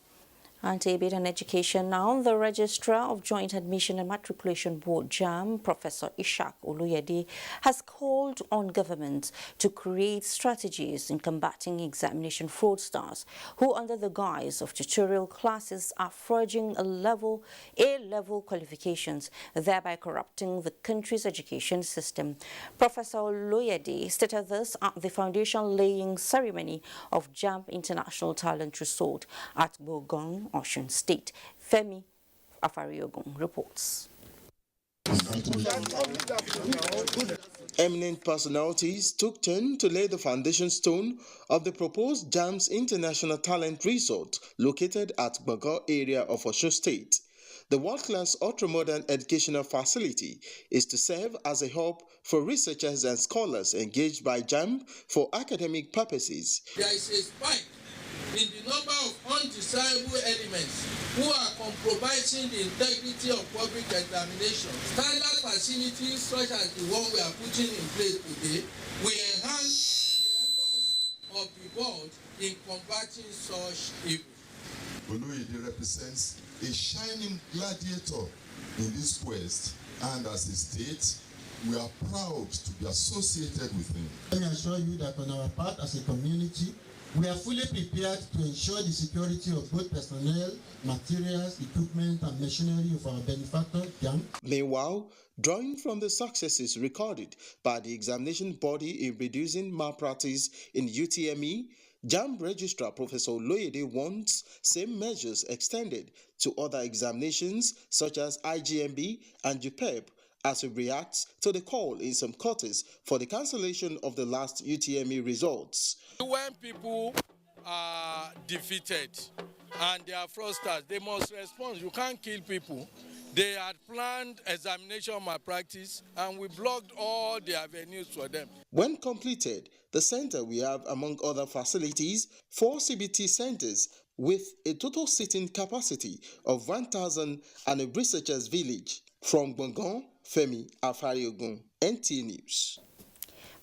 And a bit on education now, the Registrar of Joint Admission and Matriculation Board, JAM, Professor Ishak Oluyede, has called on government to create strategies in combating examination fraudsters who, under the guise of tutorial classes, are forging A-level qualifications, thereby corrupting the country's education system. Professor Oluyede stated this at the foundation-laying ceremony of JAM International Talent Resort at Bogon, Osun State. Femi Afariogun reports. Eminent personalities took turn to lay the foundation stone of the proposed JAM's International Talent Resort located at Bogon area of Osun State. The world-class ultra-modern educational facility is to serve as a hub for researchers and scholars engaged by JAM for academic purposes. There is a spike in the number of undesirable elements who are compromising the integrity of public examinations. Standard facilities such as the one we are putting in place today will enhance the efforts of the board in combating such evil. Oluyede represents a shining gladiator in this quest, and as a state, we are proud to be associated with him. Let me assure you that on our part as a community, we are fully prepared to ensure the security of both personnel, materials, equipment, and machinery of our benefactor, JAM. Meanwhile, drawing from the successes recorded by the examination body in reducing malpractice in UTME, JAM Registrar Professor Oluyede wants same measures extended to other examinations such as IGMB and JUPEB, as it reacts to the call in some quarters for the cancellation of the last UTME results. When people are defeated and they are fraudsters, they must respond. You can't kill people. They had planned examination malpractice and we blocked all the avenues for them. When completed, the center will have, among other facilities, 4 CBT centers with a total seating capacity of 1,000 and a researchers village. From Bongon, Femi Afariogun, NTA News.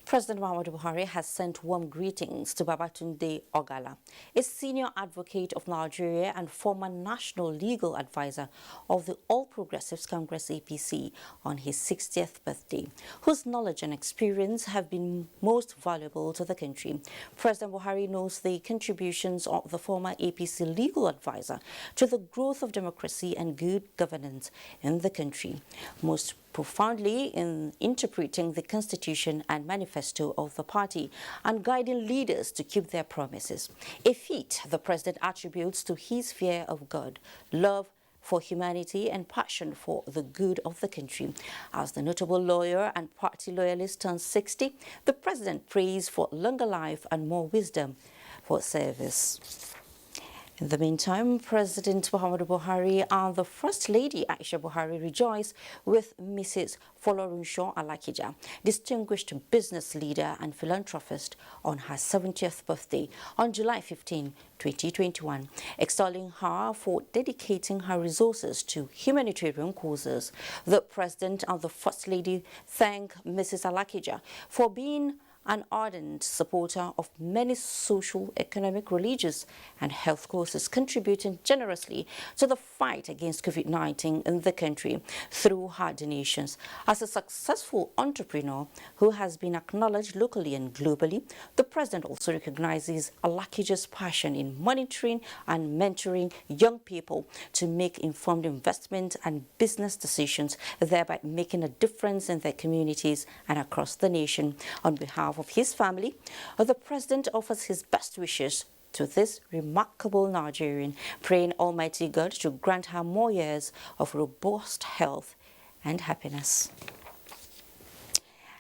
President Muhammadu Buhari has sent warm greetings to Babatunde Ogala, a senior advocate of Nigeria and former national legal advisor of the All Progressives Congress APC, on his 60th birthday, whose knowledge and experience have been most valuable to the country. President Buhari knows the contributions of the former APC legal advisor to the growth of democracy and good governance in the country, most profoundly in interpreting the constitution and manifesto of the party and guiding leaders to keep their promises, a feat the president attributes to his fear of God, love for humanity and passion for the good of the country. As the notable lawyer and party loyalist turns 60, the president prays for longer life and more wisdom for service. In the meantime, President Muhammadu Buhari and the First Lady Aisha Buhari rejoice with Mrs. Folorunsho Alakija, distinguished business leader and philanthropist, on her 70th birthday on July 15, 2021, extolling her for dedicating her resources to humanitarian causes. The President and the First Lady thank Mrs. Alakija for being an ardent supporter of many social, economic, religious and health causes, contributing generously to the fight against COVID-19 in the country through her donations. As a successful entrepreneur who has been acknowledged locally and globally, the President also recognizes Alakija's passion in monitoring and mentoring young people to make informed investment and business decisions, thereby making a difference in their communities and across the nation. On behalf of his family, the President offers his best wishes to this remarkable Nigerian, praying Almighty God to grant her more years of robust health and happiness.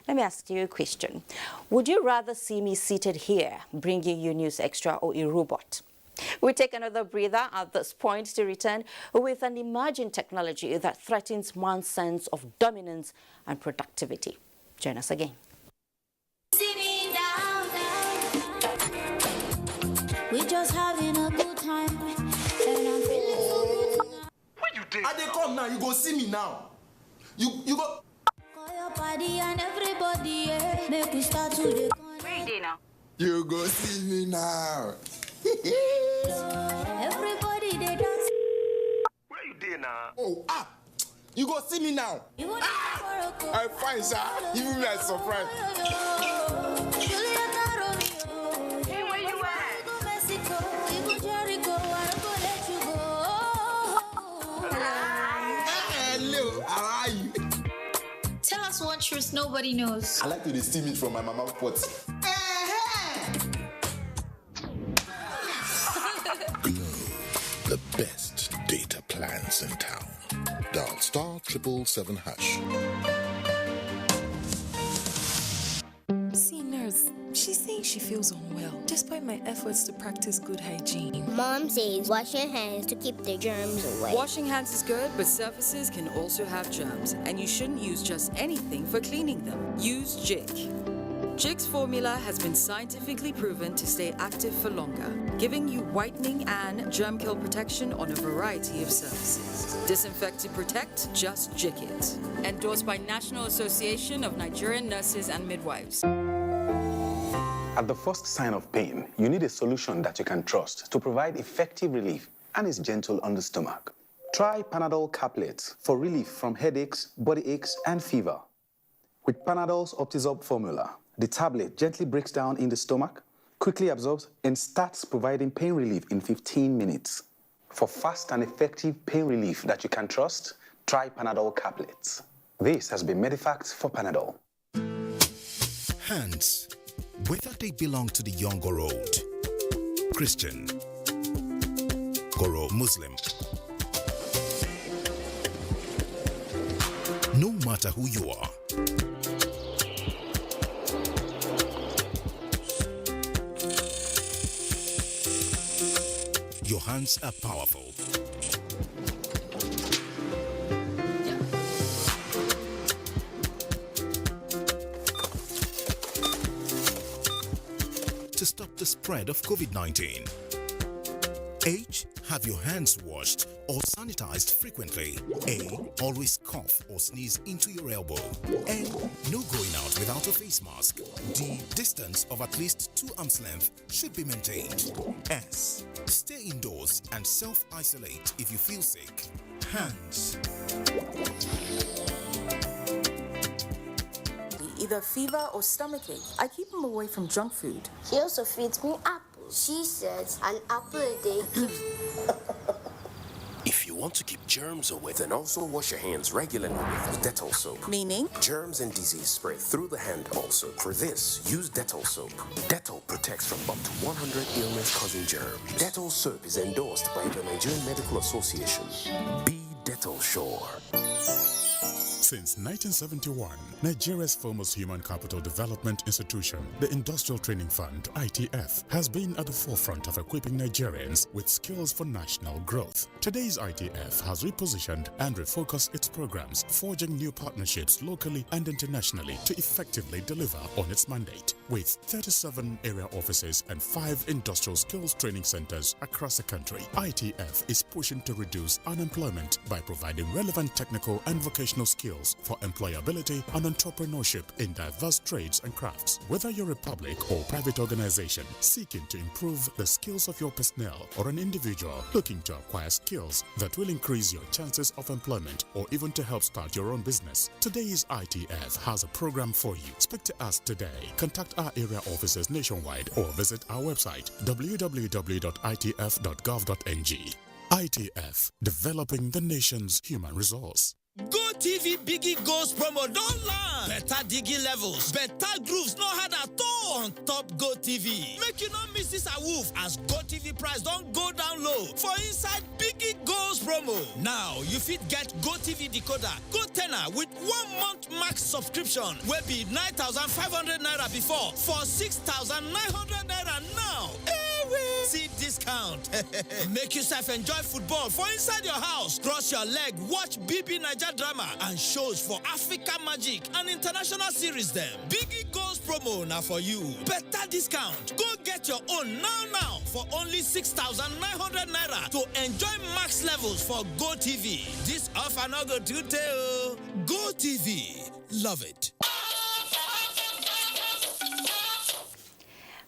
Let me ask you a question. Would you rather see me seated here, bringing you News Extra, or a robot? We take another breather at this point to return with an emerging technology that threatens man's sense of dominance and productivity. Join us again. We're just having a good time, and I'm feeling so good. Where you did? I dey come now. You go see me now. You go. Call your body and everybody, yeah. Make we start to the corner. Where you did now? You go see me now. Everybody they dance. Where you did now? Oh you go see me now. I'm fine, sir. Even me, I surprised. Hey, where you at? Go Mexico, you go Jericho, I go let you go. Hello, how are you? Tell us one truth nobody knows. I like to steam it from my mama's pot. The best data plans in town. Dial *777#. See, nurse, she's saying she feels unwell, despite my efforts to practice good hygiene. Mom says wash your hands to keep the germs away. Washing hands is good, but surfaces can also have germs, and you shouldn't use just anything for cleaning them. Use Jig. Jig's formula has been scientifically proven to stay active for longer, giving you whitening and germ kill protection on a variety of surfaces. Disinfect to protect, just Jig it. Endorsed by National Association of Nigerian Nurses and Midwives. At the first sign of pain, you need a solution that you can trust to provide effective relief and is gentle on the stomach. Try Panadol Caplets for relief from headaches, body aches, and fever. With Panadol's Optizorb formula, the tablet gently breaks down in the stomach, quickly absorbs, and starts providing pain relief in 15 minutes. For fast and effective pain relief that you can trust, try Panadol Caplets. This has been Medifact for Panadol. Hands, whether they belong to the young or old, Christian or Muslim, no matter who you are, your hands are powerful. To stop the spread of COVID-19. H. Have your hands washed or sanitized frequently. A. Always cough or sneeze into your elbow. N. No going out without a face mask. D. Distance of at least 2 arms length should be maintained. S. Stay indoors and self-isolate if you feel sick. Hands. Either fever or stomachache. I keep him away from junk food. She also feeds me apples. She says an apple a day keeps... If you want to keep germs away, then also wash your hands regularly with Dettol soap. Meaning? Germs and disease spread through the hand also. For this, use Dettol soap. Dettol protects from up to 100 illness-causing germs. Dettol soap is endorsed by the Nigerian Medical Association. Be Dettol sure. Since 1971, Nigeria's foremost human capital development institution, the Industrial Training Fund, ITF, has been at the forefront of equipping Nigerians with skills for national growth. Today's ITF has repositioned and refocused its programs, forging new partnerships locally and internationally to effectively deliver on its mandate. With 37 area offices and 5 industrial skills training centers across the country, ITF is pushing to reduce unemployment by providing relevant technical and vocational skills for employability and entrepreneurship in diverse trades and crafts. Whether you're a public or private organization seeking to improve the skills of your personnel or an individual looking to acquire skills that will increase your chances of employment or even to help start your own business, today's ITF has a program for you. Speak to us today. Contact our area offices nationwide or visit our website www.itf.gov.ng. ITF, developing the nation's human resource. GoTV Biggie Goals promo don't land. Better digging levels, better grooves, no hard at all on top GoTV. Make you not miss this awoof as GoTV price don't go down low for inside Biggie Goals promo. Now you fit get GoTV decoder, GoTenna with 1 month max subscription will be 9,500 naira before for 6,900 naira now. See discount. Make yourself enjoy football for inside your house. Cross your leg, watch BB Niger drama and shows for Africa Magic and international series them. Biggie Goals promo now for you. Better discount. Go get your own now for only 6,900 naira to enjoy max levels for GoTV. This offer no go to tell. GoTV. Love it.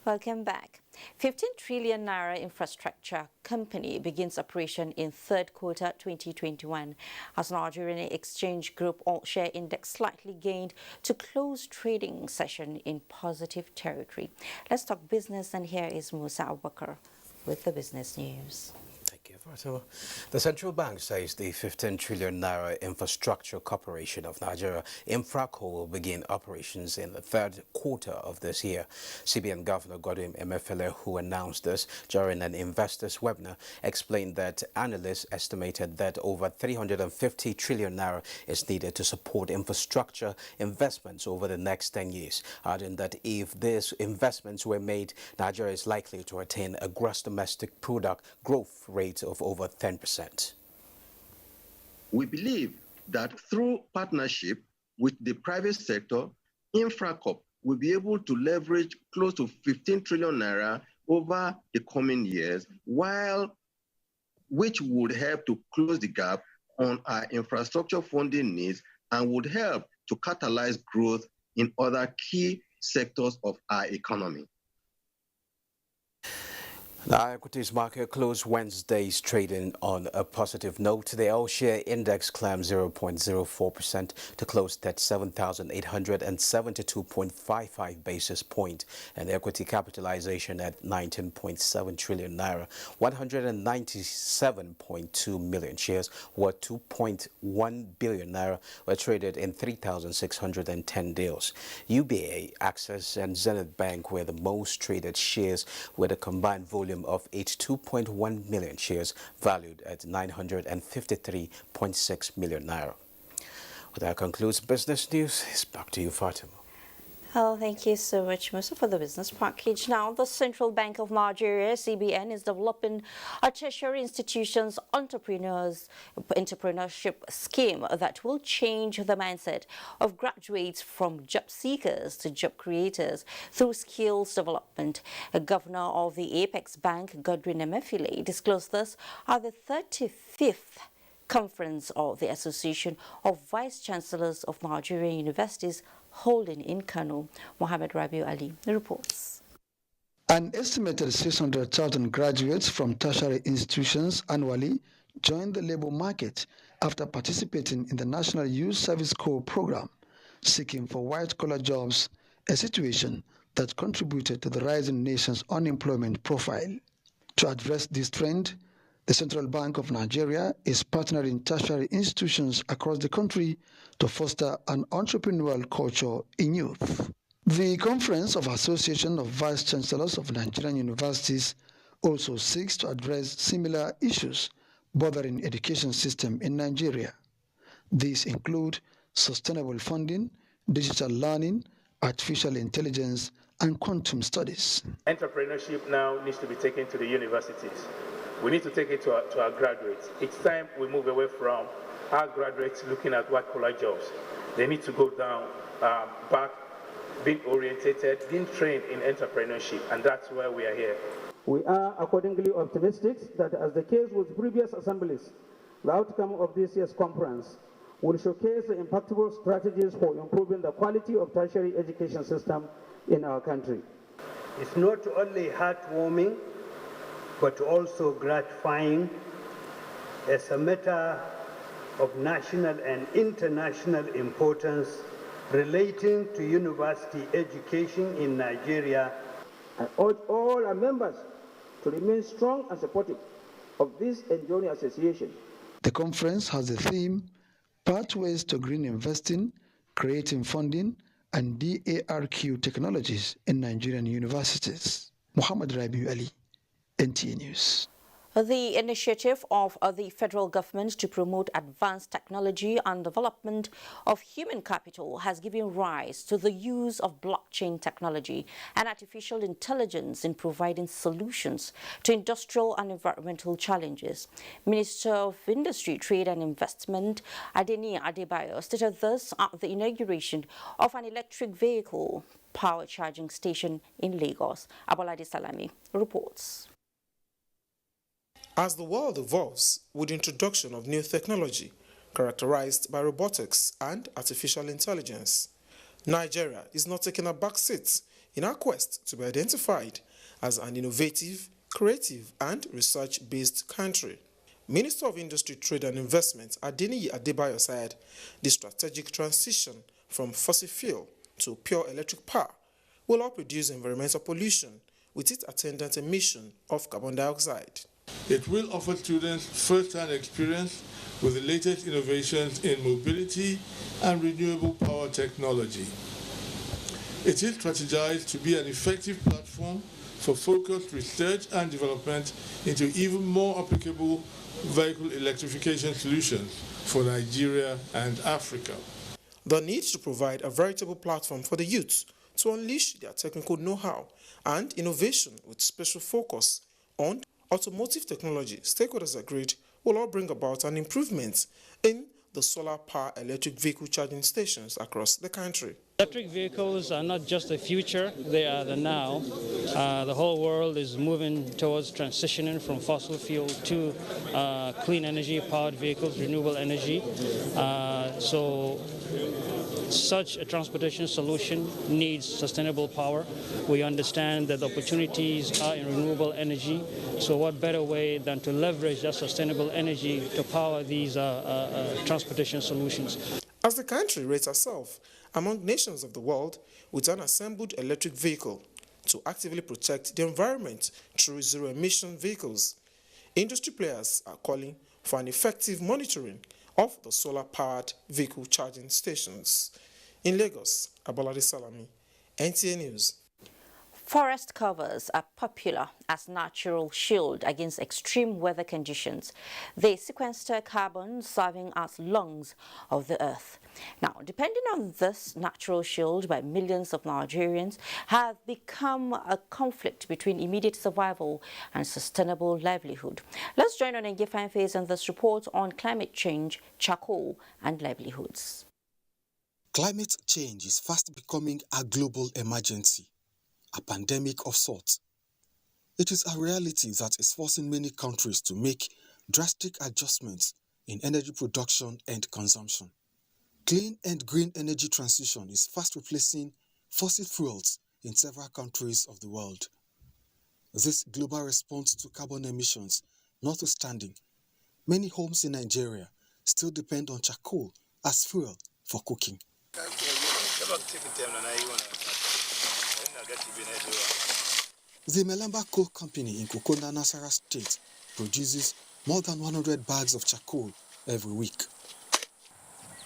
Welcome back. 15 trillion naira infrastructure company begins operation in third quarter 2021 as Nigerian Exchange Group All-Share Index slightly gained to close trading session in positive territory. Let's talk business, and here is Musa Abubakar with the business news. Thank you. So, the central bank says the 15 trillion naira infrastructure corporation of Nigeria, Infraco, will begin operations in the third quarter of this year. CBN Governor Godwin Emefiele, who announced this during an investors webinar, explained that analysts estimated that over 350 trillion naira is needed to support infrastructure investments over the next 10 years, adding that if these investments were made, Nigeria is likely to attain a gross domestic product growth rate of over 10%. We believe that through partnership with the private sector, Infracorp will be able to leverage close to 15 trillion naira over the coming years, which would help to close the gap on our infrastructure funding needs and would help to catalyze growth in other key sectors of our economy. The equities market closed Wednesday's trading on a positive note. The all-share index climbed 0.04% to close at 7,872.55 basis points, and equity capitalization at 19.7 trillion naira. 197.2 million shares, worth 2.1 billion naira, were traded in 3,610 deals. UBA, Access, and Zenith Bank were the most traded shares with a combined volume of 82.1 million shares valued at 953.6 million naira. Well, that concludes business news. It's back to you, Fatima. Oh, thank you so much, Musa, for the business package. Now, the Central Bank of Nigeria, CBN, is developing a tertiary institutions entrepreneurship scheme that will change the mindset of graduates from job seekers to job creators through skills development. A governor of the Apex Bank, Godwin Emefiele, disclosed this at the 35th Conference of the Association of Vice Chancellors of Nigerian Universities holding in Kano. Mohammed Rabiu Ali reports. An estimated 600,000 graduates from tertiary institutions annually join the labor market after participating in the National Youth Service Corps program, seeking for white-collar jobs, a situation that contributed to the rise in the nation's unemployment profile. To address this trend, the Central Bank of Nigeria is partnering tertiary institutions across the country to foster an entrepreneurial culture in youth. The Conference of Association of Vice Chancellors of Nigerian Universities also seeks to address similar issues bothering education system in Nigeria. These include sustainable funding, digital learning, artificial intelligence, and quantum studies. Entrepreneurship now needs to be taken to the universities. We need to take it to our graduates. Each time we move away from our graduates looking at white-collar jobs, they need to go down, back, being orientated, being trained in entrepreneurship, and that's why we are here. We are accordingly optimistic that, as the case with previous assemblies, the outcome of this year's conference will showcase the impactful strategies for improving the quality of tertiary education system in our country. It's not only heartwarming, but also gratifying as a matter of national and international importance relating to university education in Nigeria. I urge all our members to remain strong and supportive of this enduring association. The conference has the theme, pathways to green investing, creating funding, and DARQ technologies in Nigerian universities. Muhammad Rabiu Ali, NTA News. The initiative of the federal government to promote advanced technology and development of human capital has given rise to the use of blockchain technology and artificial intelligence in providing solutions to industrial and environmental challenges. Minister of Industry, Trade and Investment, Adeniyi Adebayo, stated this at the inauguration of an electric vehicle power charging station in Lagos. Abolade Salami reports. As the world evolves with the introduction of new technology characterized by robotics and artificial intelligence, Nigeria is not taking a back seat in our quest to be identified as an innovative, creative and research-based country. Minister of Industry, Trade and Investment Adeniyi Adebayo said the strategic transition from fossil fuel to pure electric power will help reduce environmental pollution with its attendant emission of carbon dioxide. It will offer students first-hand experience with the latest innovations in mobility and renewable power technology. It is strategized to be an effective platform for focused research and development into even more applicable vehicle electrification solutions for Nigeria and Africa. The need to provide a veritable platform for the youth to unleash their technical know-how and innovation with special focus on automotive technology, stakeholders agreed, will all bring about an improvement in the solar power electric vehicle charging stations across the country. Electric vehicles are not just the future, they are the now. The whole world is moving towards transitioning from fossil fuel to clean energy powered vehicles, renewable energy. So such a transportation solution needs sustainable power. We understand that the opportunities are in renewable energy. So what better way than to leverage that sustainable energy to power these transportation solutions? As the country rates herself among nations of the world with an assembled electric vehicle to actively protect the environment through zero-emission vehicles, industry players are calling for an effective monitoring of the solar-powered vehicle charging stations. In Lagos, Abolade Salami, NTA News. Forest covers are popular as natural shield against extreme weather conditions. They sequester carbon, serving as lungs of the earth. Now, depending on this natural shield by millions of Nigerians, have become a conflict between immediate survival and sustainable livelihood. Let's join on Nge Fanface in this report on climate change, charcoal and livelihoods. Climate change is fast becoming a global emergency, a pandemic of sorts. It is a reality that is forcing many countries to make drastic adjustments in energy production and consumption. Clean and green energy transition is fast replacing fossil fuels in several countries of the world. This global response to carbon emissions notwithstanding, many homes in Nigeria still depend on charcoal as fuel for cooking. The Melamba Coal Company in Kokona, Nasarawa State produces more than 100 bags of charcoal every week.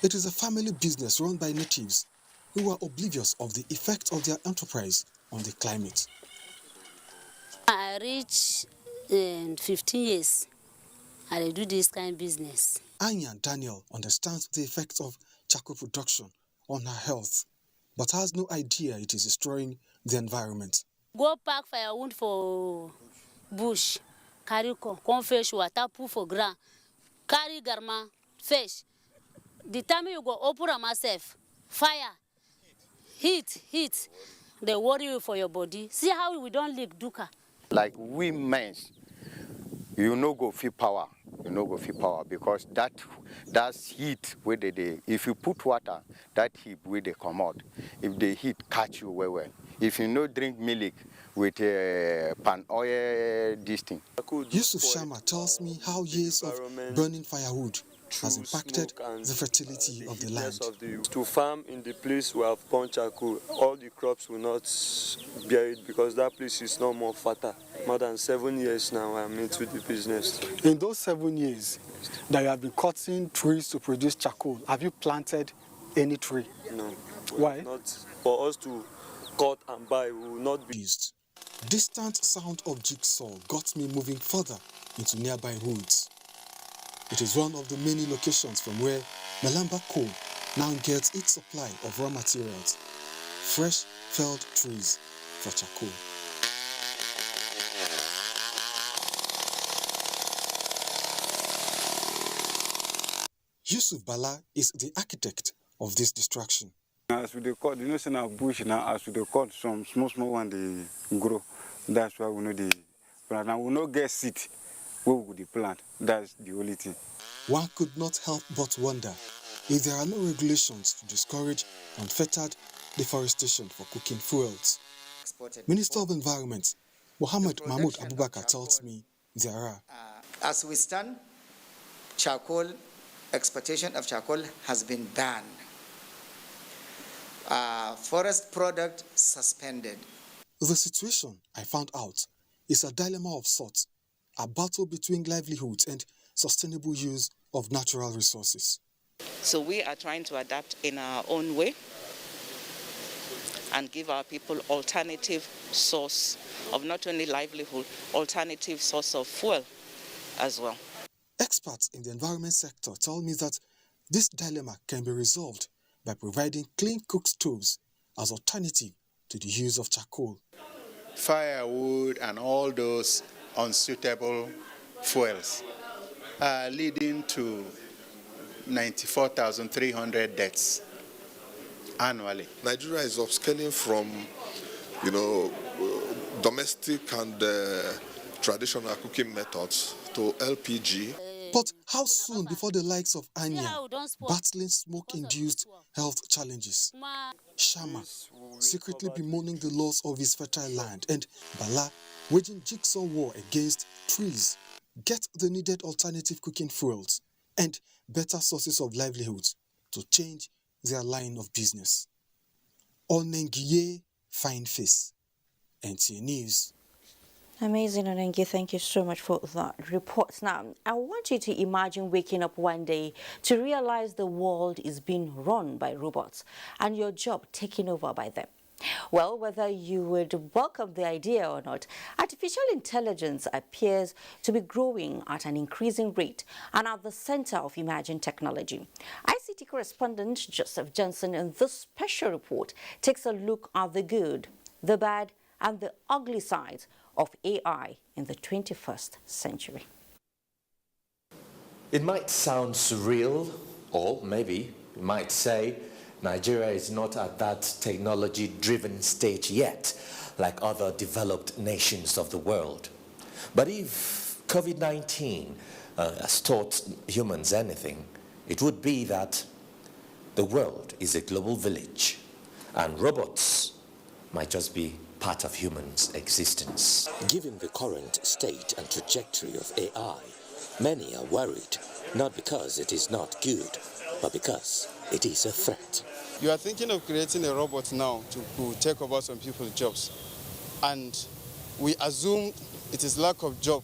It is a family business run by natives who are oblivious of the effect of their enterprise on the climate. I reached 15 years. I do this kind of business. Anya Daniel understands the effects of charcoal production on her health, but has no idea it is destroying the environment. Go pack firewood for bush, carry corn fish water, put for ground, carry garma, fish. The time you go open myself, fire, heat, they worry you for your body. See how we don't live duka. Like we men, you no go feel power. You no go feel power because that's heat where they if you put water, that heat where they come out. If the heat catch you well. If you no drink milk with pan oil this thing. Yusuf Sharma tells me how years of burning firewood has impacted the fertility of the land. To farm in the place we have burnt charcoal, all the crops will not bear it because that place is no more fertile. More than 7 years now I'm into the business. In those 7 years that you have been cutting trees to produce charcoal, have you planted any tree? No. Why? Not for us to cut and buy, we will not be used. Distant sound of jigsaw got me moving further into nearby woods. It is one of the many locations from where Malamba Coal now gets its supply of raw materials, fresh felled trees for charcoal. Yusuf Bala is the architect of this distraction. As we cut, you know, in our bush now, as we cut some small one they grow. That's why we know the plant. Now we not get seed where we could plant. That's the only thing. One could not help but wonder if there are no regulations to discourage unfettered deforestation for cooking fuels. Minister of Environment, Mohammed Mahmoud Abubakar tells me there are. As we stand, exportation of charcoal has been banned. Forest product suspended. The situation, I found out, is a dilemma of sorts, a battle between livelihoods and sustainable use of natural resources. So we are trying to adapt in our own way and give our people alternative source of not only livelihood, alternative source of fuel as well. Experts in the environment sector tell me that this dilemma can be resolved by providing clean cook stoves as alternative to the use of charcoal. Firewood and all those unsuitable fuels are leading to 94,300 deaths annually. Nigeria is upscaling from, domestic and traditional cooking methods to LPG. But how soon before the likes of Anya battling smoke-induced health challenges? Shama secretly bemoaning the loss of his fertile land, and Bala waging jigsaw war against trees get the needed alternative cooking fuels and better sources of livelihoods to change their line of business. Onengiye Fine Face, NTA News. Amazing, Onengi. Thank you so much for that report. Now, I want you to imagine waking up one day to realize the world is being run by robots and your job taken over by them. Well, whether you would welcome the idea or not, artificial intelligence appears to be growing at an increasing rate and at the center of emerging technology. ICT correspondent Joseph Johnson in this special report takes a look at the good, the bad, and the ugly sides of AI in the 21st century. It might sound surreal, or maybe you might say Nigeria is not at that technology-driven stage yet, like other developed nations of the world. But if COVID-19 has taught humans anything, it would be that the world is a global village, and robots might just be part of humans' existence. Given the current state and trajectory of AI, many are worried, not because it is not good, but because it is a threat. You are thinking of creating a robot now to take over some people's jobs, and we assume it is lack of job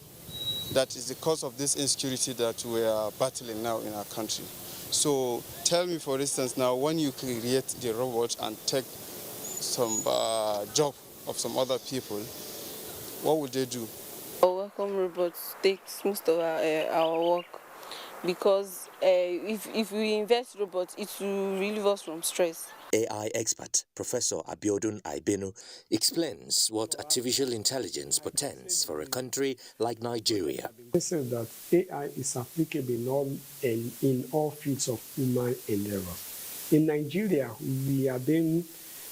that is the cause of this insecurity that we are battling now in our country. So tell me, for instance, now when you create the robot and take some job of some other people, what would they do? Our welcome robots takes most of our work, because if we invest robots, it will relieve us from stress. AI expert Professor Abiodun Aibenu explains what artificial intelligence portends for a country like Nigeria. He said that AI is applicable in all fields of human endeavor. In Nigeria,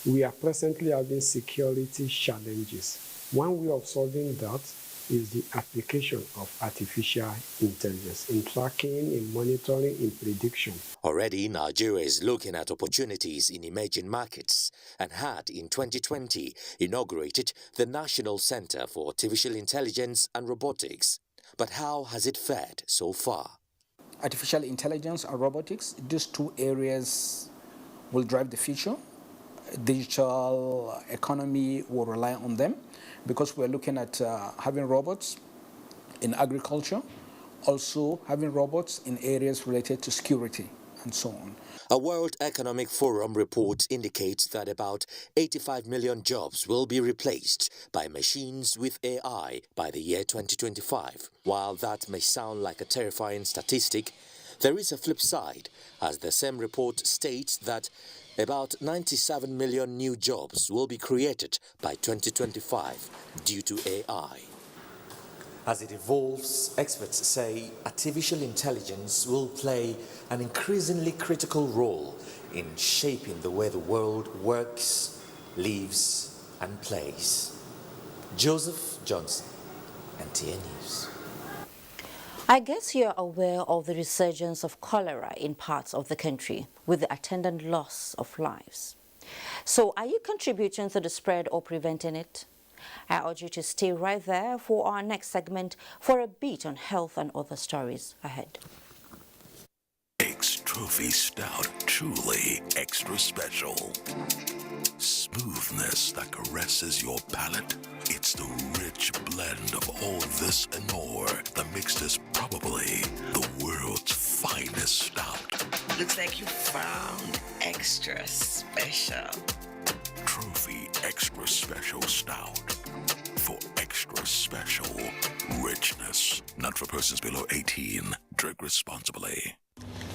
we are presently having security challenges. One way of solving that is the application of artificial intelligence in tracking, in monitoring, in prediction. Already, Nigeria is looking at opportunities in emerging markets and had, in 2020, inaugurated the National Center for Artificial Intelligence and Robotics. But how has it fared so far? artificial intelligence and robotics, these two areas will drive the future. Digital economy will rely on them because we're looking at having robots in agriculture, also having robots in areas related to security and so on. A World Economic Forum report indicates that about 85 million jobs will be replaced by machines with AI by the year 2025. While that may sound like a terrifying statistic, there is a flip side, as the same report states that about 97 million new jobs will be created by 2025 due to AI. As it evolves, experts say artificial intelligence will play an increasingly critical role in shaping the way the world works, lives, and plays. Joseph Johnson, NTA News. I guess you're aware of the resurgence of cholera in parts of the country with the attendant loss of lives. So are you contributing to the spread or preventing it? I urge you to stay right there for our next segment for a beat on health and other stories ahead. Makes Trophy Stout truly extra special. Smoothness that caresses your palate. It's the rich blend of all this and more that makes this probably the world's finest stout. Looks like you found extra special. Trophy Extra Special Stout. For extra special richness. Not for persons below 18. Drink responsibly.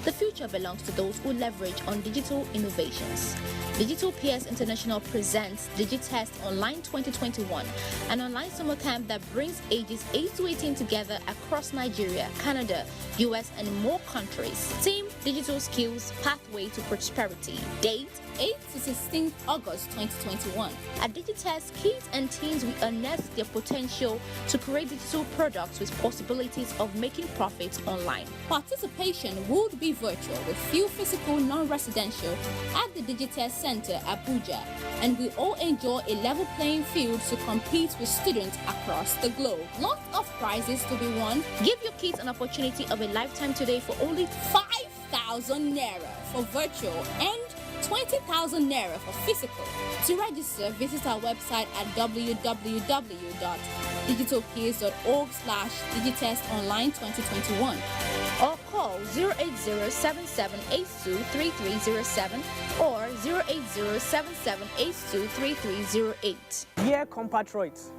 The future belongs to those who leverage on digital innovations. Digital Peers International presents Digitest Online 2021, an online summer camp that brings ages 8 to 18 together across Nigeria, Canada, US, and more countries. Theme: Digital Skills, Pathway to Prosperity. Date: 8 to 16 August 2021. At Digitest, kids and teens will unearth their potential to create digital products with possibilities of making profits online. Participation would be virtual with few physical non-residential at the Digitest Center, Abuja, and we all enjoy a level playing field to compete with students across the globe. Lots of prizes to be won. Give your kids an opportunity of a lifetime today for only 5,000 Naira for virtual and 20,000 Naira for physical. To register, visit our website at www.digitalpeers.org/digitestonline2021 or call 08077823307 or 08077823308. Dear compatriots,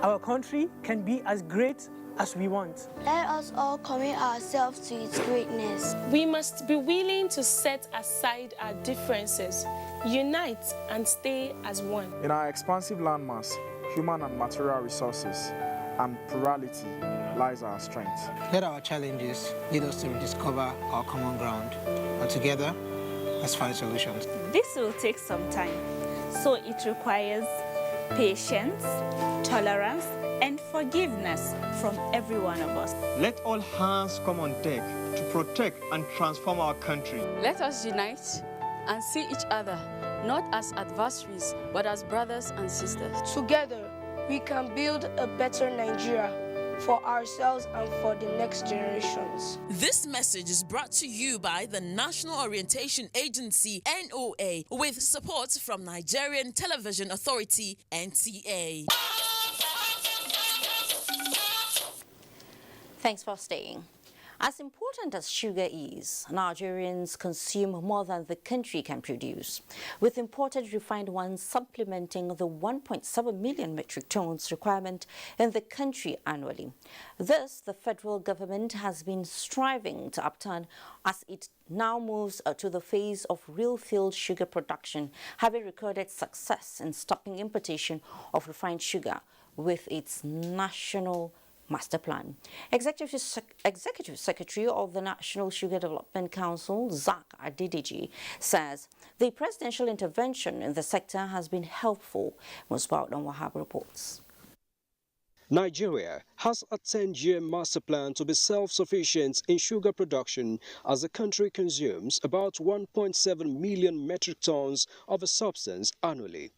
our country can be as great as we want. Let us all commit ourselves to its greatness. We must be willing to set aside our differences, unite and stay as one. In our expansive landmass, human and material resources, and plurality lies our strength. Let our challenges lead us to rediscover our common ground, and together, let's find solutions. This will take some time, so it requires patience, tolerance, and forgiveness from every one of us. Let all hands come on deck to protect and transform our country. Let us unite and see each other not as adversaries, but as brothers and sisters. Together, we can build a better Nigeria for ourselves and for the next generations. This message is brought to you by the National Orientation Agency, NOA, with support from Nigerian Television Authority, NTA. Thanks for staying. As important as sugar is, Nigerians consume more than the country can produce, with imported refined ones supplementing the 1.7 million metric tons requirement in the country annually. This, the federal government has been striving to upturn as it now moves to the phase of real field sugar production, having recorded success in stopping importation of refined sugar with its national master plan. Executive Secretary of the National Sugar Development Council, Zach Adidiji, says the presidential intervention in the sector has been helpful. Musbaut and Wahab reports. Nigeria has a 10-year master plan to be self-sufficient in sugar production as the country consumes about 1.7 million metric tons of a substance annually.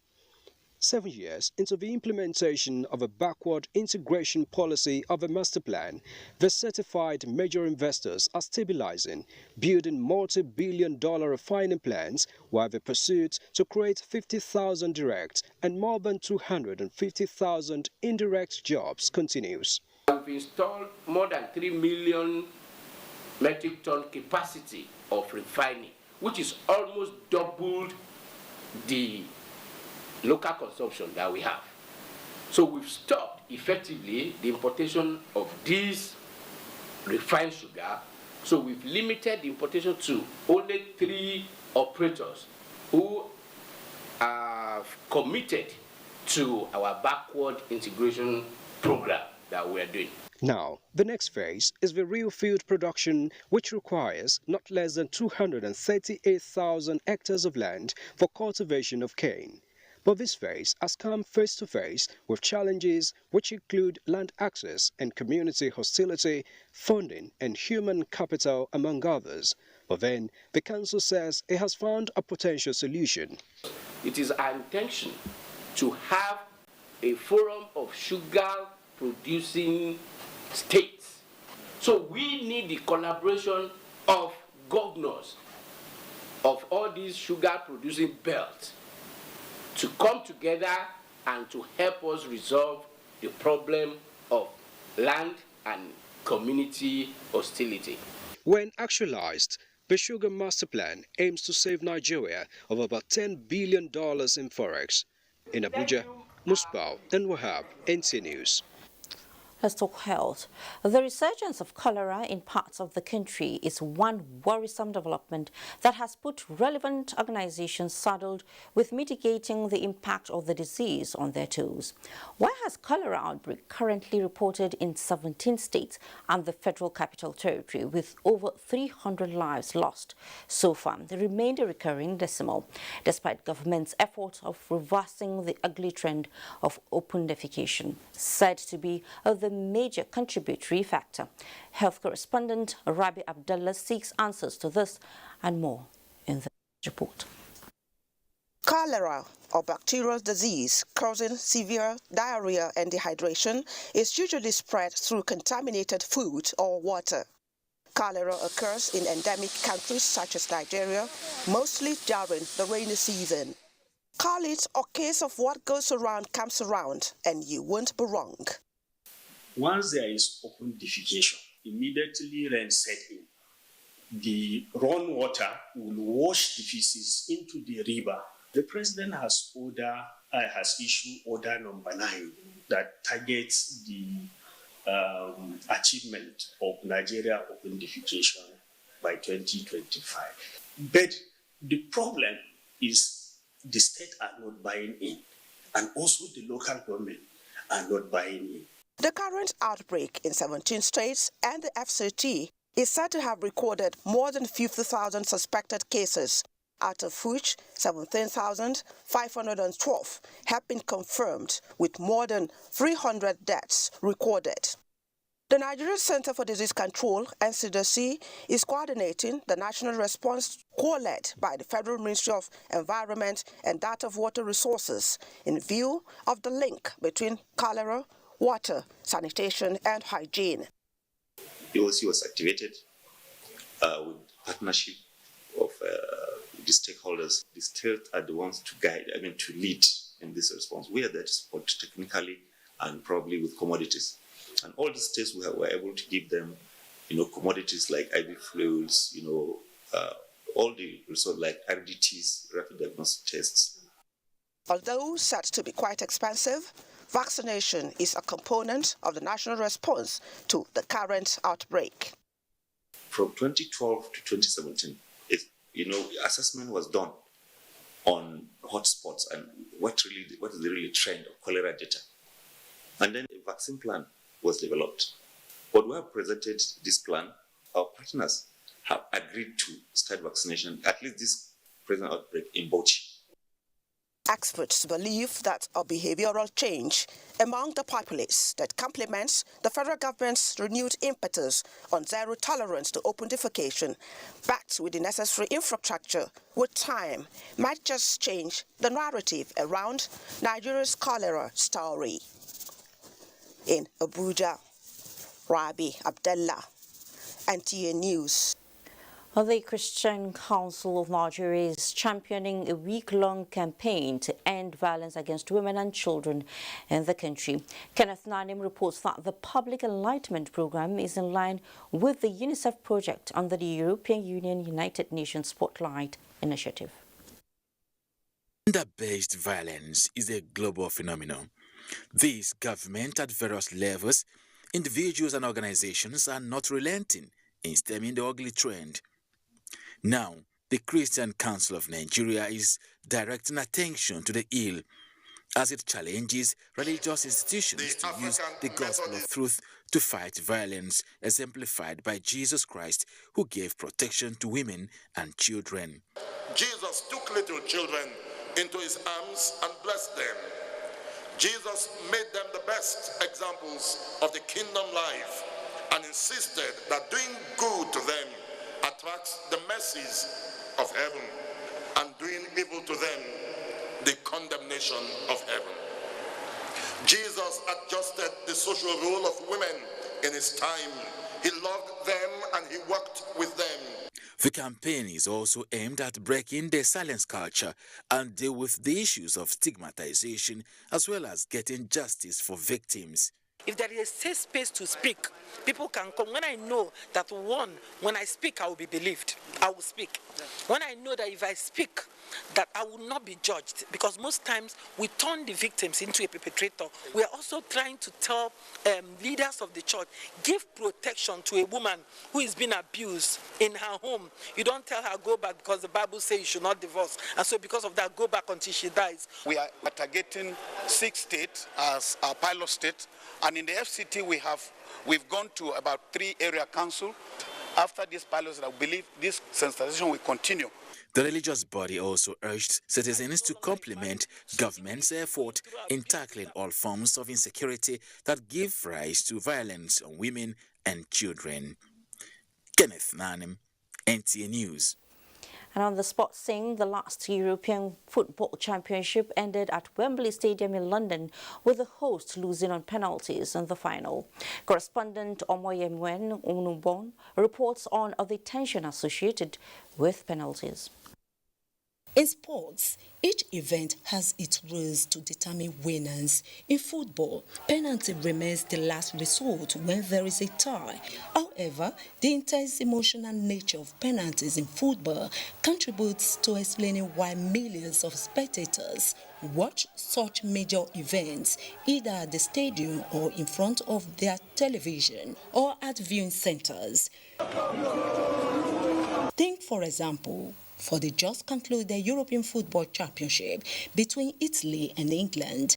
7 years into the implementation of a backward integration policy of a master plan, the certified major investors are stabilizing, building multi-billion-dollar refining plants, while the pursuit to create 50,000 direct and more than 250,000 indirect jobs continues. We've installed more than 3 million metric ton capacity of refining, which is almost doubled the local consumption that we have. So we've stopped effectively the importation of this refined sugar. So we've limited the importation to only 3 operators who are committed to our backward integration program that we are doing. Now, the next phase is the real field production, which requires not less than 238,000 hectares of land for cultivation of cane. But this phase has come face to face with challenges which include land access and community hostility, funding and human capital, among others. But then, the council says it has found a potential solution. It is our intention to have a forum of sugar-producing states. So we need the collaboration of governors of all these sugar-producing belts to come together and to help us resolve the problem of land and community hostility. When actualized, the Sugar Master Plan aims to save Nigeria of about $10 billion in forex. In Abuja, Musbao and Wahab, NTA News. Let's talk health. The resurgence of cholera in parts of the country is one worrisome development that has put relevant organizations saddled with mitigating the impact of the disease on their toes. Why has cholera outbreak currently reported in 17 states and the Federal Capital Territory, with over 300 lives lost so far? They remained a recurring decimal, despite government's efforts of reversing the ugly trend of open defecation, said to be the major contributory factor. Health correspondent Rabi Abdullah seeks answers to this and more in the report. Cholera, or bacterial disease causing severe diarrhea and dehydration, is usually spread through contaminated food or water. Cholera occurs in endemic countries such as Nigeria, mostly during the rainy season. Call it a case of what goes around comes around, and you won't be wrong. Once there is open defecation, immediately rain set in. The run water will wash the feces into the river. The president has issued order number 9 that targets the achievement of Nigeria open defecation by 2025. But the problem is the state are not buying in, and also the local government are not buying in. The current outbreak in 17 states and the FCT is said to have recorded more than 50,000 suspected cases, out of which 17,512 have been confirmed, with more than 300 deaths recorded. The Nigerian Center for Disease Control, NCDC, is coordinating the national response co-led by the Federal Ministry of Environment and that of Water Resources in view of the link between cholera, water, sanitation, and hygiene. The OC was activated with partnership of the stakeholders. The states are the ones to guide, to lead in this response. We are there to support technically and probably with commodities. And all the states we were able to give them, commodities like IV fluids, all the resources like RDTs, rapid diagnostic tests. Although said to be quite expensive, vaccination is a component of the national response to the current outbreak. From 2012 to 2017, assessment was done on hotspots and what is the really trend of cholera data. And then a vaccine plan was developed. But we have presented this plan. Our partners have agreed to start vaccination, at least this present outbreak, in Bauchi. Experts believe that a behavioral change among the populace that complements the federal government's renewed impetus on zero tolerance to open defecation, backed with the necessary infrastructure, with time, might just change the narrative around Nigeria's cholera story. In Abuja, Rabi Abdullah, NTA News. The Christian Council of Nigeria is championing a week-long campaign to end violence against women and children in the country. Kenneth Nanim reports that the Public Enlightenment Program is in line with the UNICEF project under the European Union United Nations Spotlight Initiative. Gender-based violence is a global phenomenon. This government at various levels, individuals and organizations are not relenting in stemming the ugly trend. Now, the Christian Council of Nigeria is directing attention to the ill as it challenges religious institutions to use the gospel of truth to fight violence, exemplified by Jesus Christ, who gave protection to women and children. Jesus took little children into his arms and blessed them. Jesus made them the best examples of the kingdom life and insisted that doing good to them attracts the mercies of heaven, and doing evil to them the condemnation of heaven. Jesus adjusted the social role of women in his time. He loved them and he worked with them. The campaign is also aimed at breaking the silence culture and deal with the issues of stigmatization, as well as getting justice for victims. If there is a safe space to speak, people can come. When I know that when I speak, I will be believed, I will speak. When I know that if I speak, that I will not be judged, because most times we turn the victims into a perpetrator. We are also trying to tell leaders of the church, give protection to a woman who is being abused in her home. You don't tell her go back because the Bible says you should not divorce, and so because of that, go back until she dies. We are targeting 6 states as our pilot state, and in the FCT we've gone to about 3 area councils. After this pilot, I believe this sensitization will continue. The religious body also urged citizens to complement government's effort in tackling all forms of insecurity that give rise to violence on women and children. Kenneth Nanim, NTA News. And on the sports scene, the last European Football Championship ended at Wembley Stadium in London, with the host losing on penalties in the final. Correspondent Omoyemwen Onubon reports on the tension associated with penalties. In sports, each event has its rules to determine winners. In football, penalty remains the last resort when there is a tie. However, the intense emotional nature of penalties in football contributes to explaining why millions of spectators watch such major events, either at the stadium or in front of their television or at viewing centers. Think, for example, for the just concluded European Football Championship between Italy and England.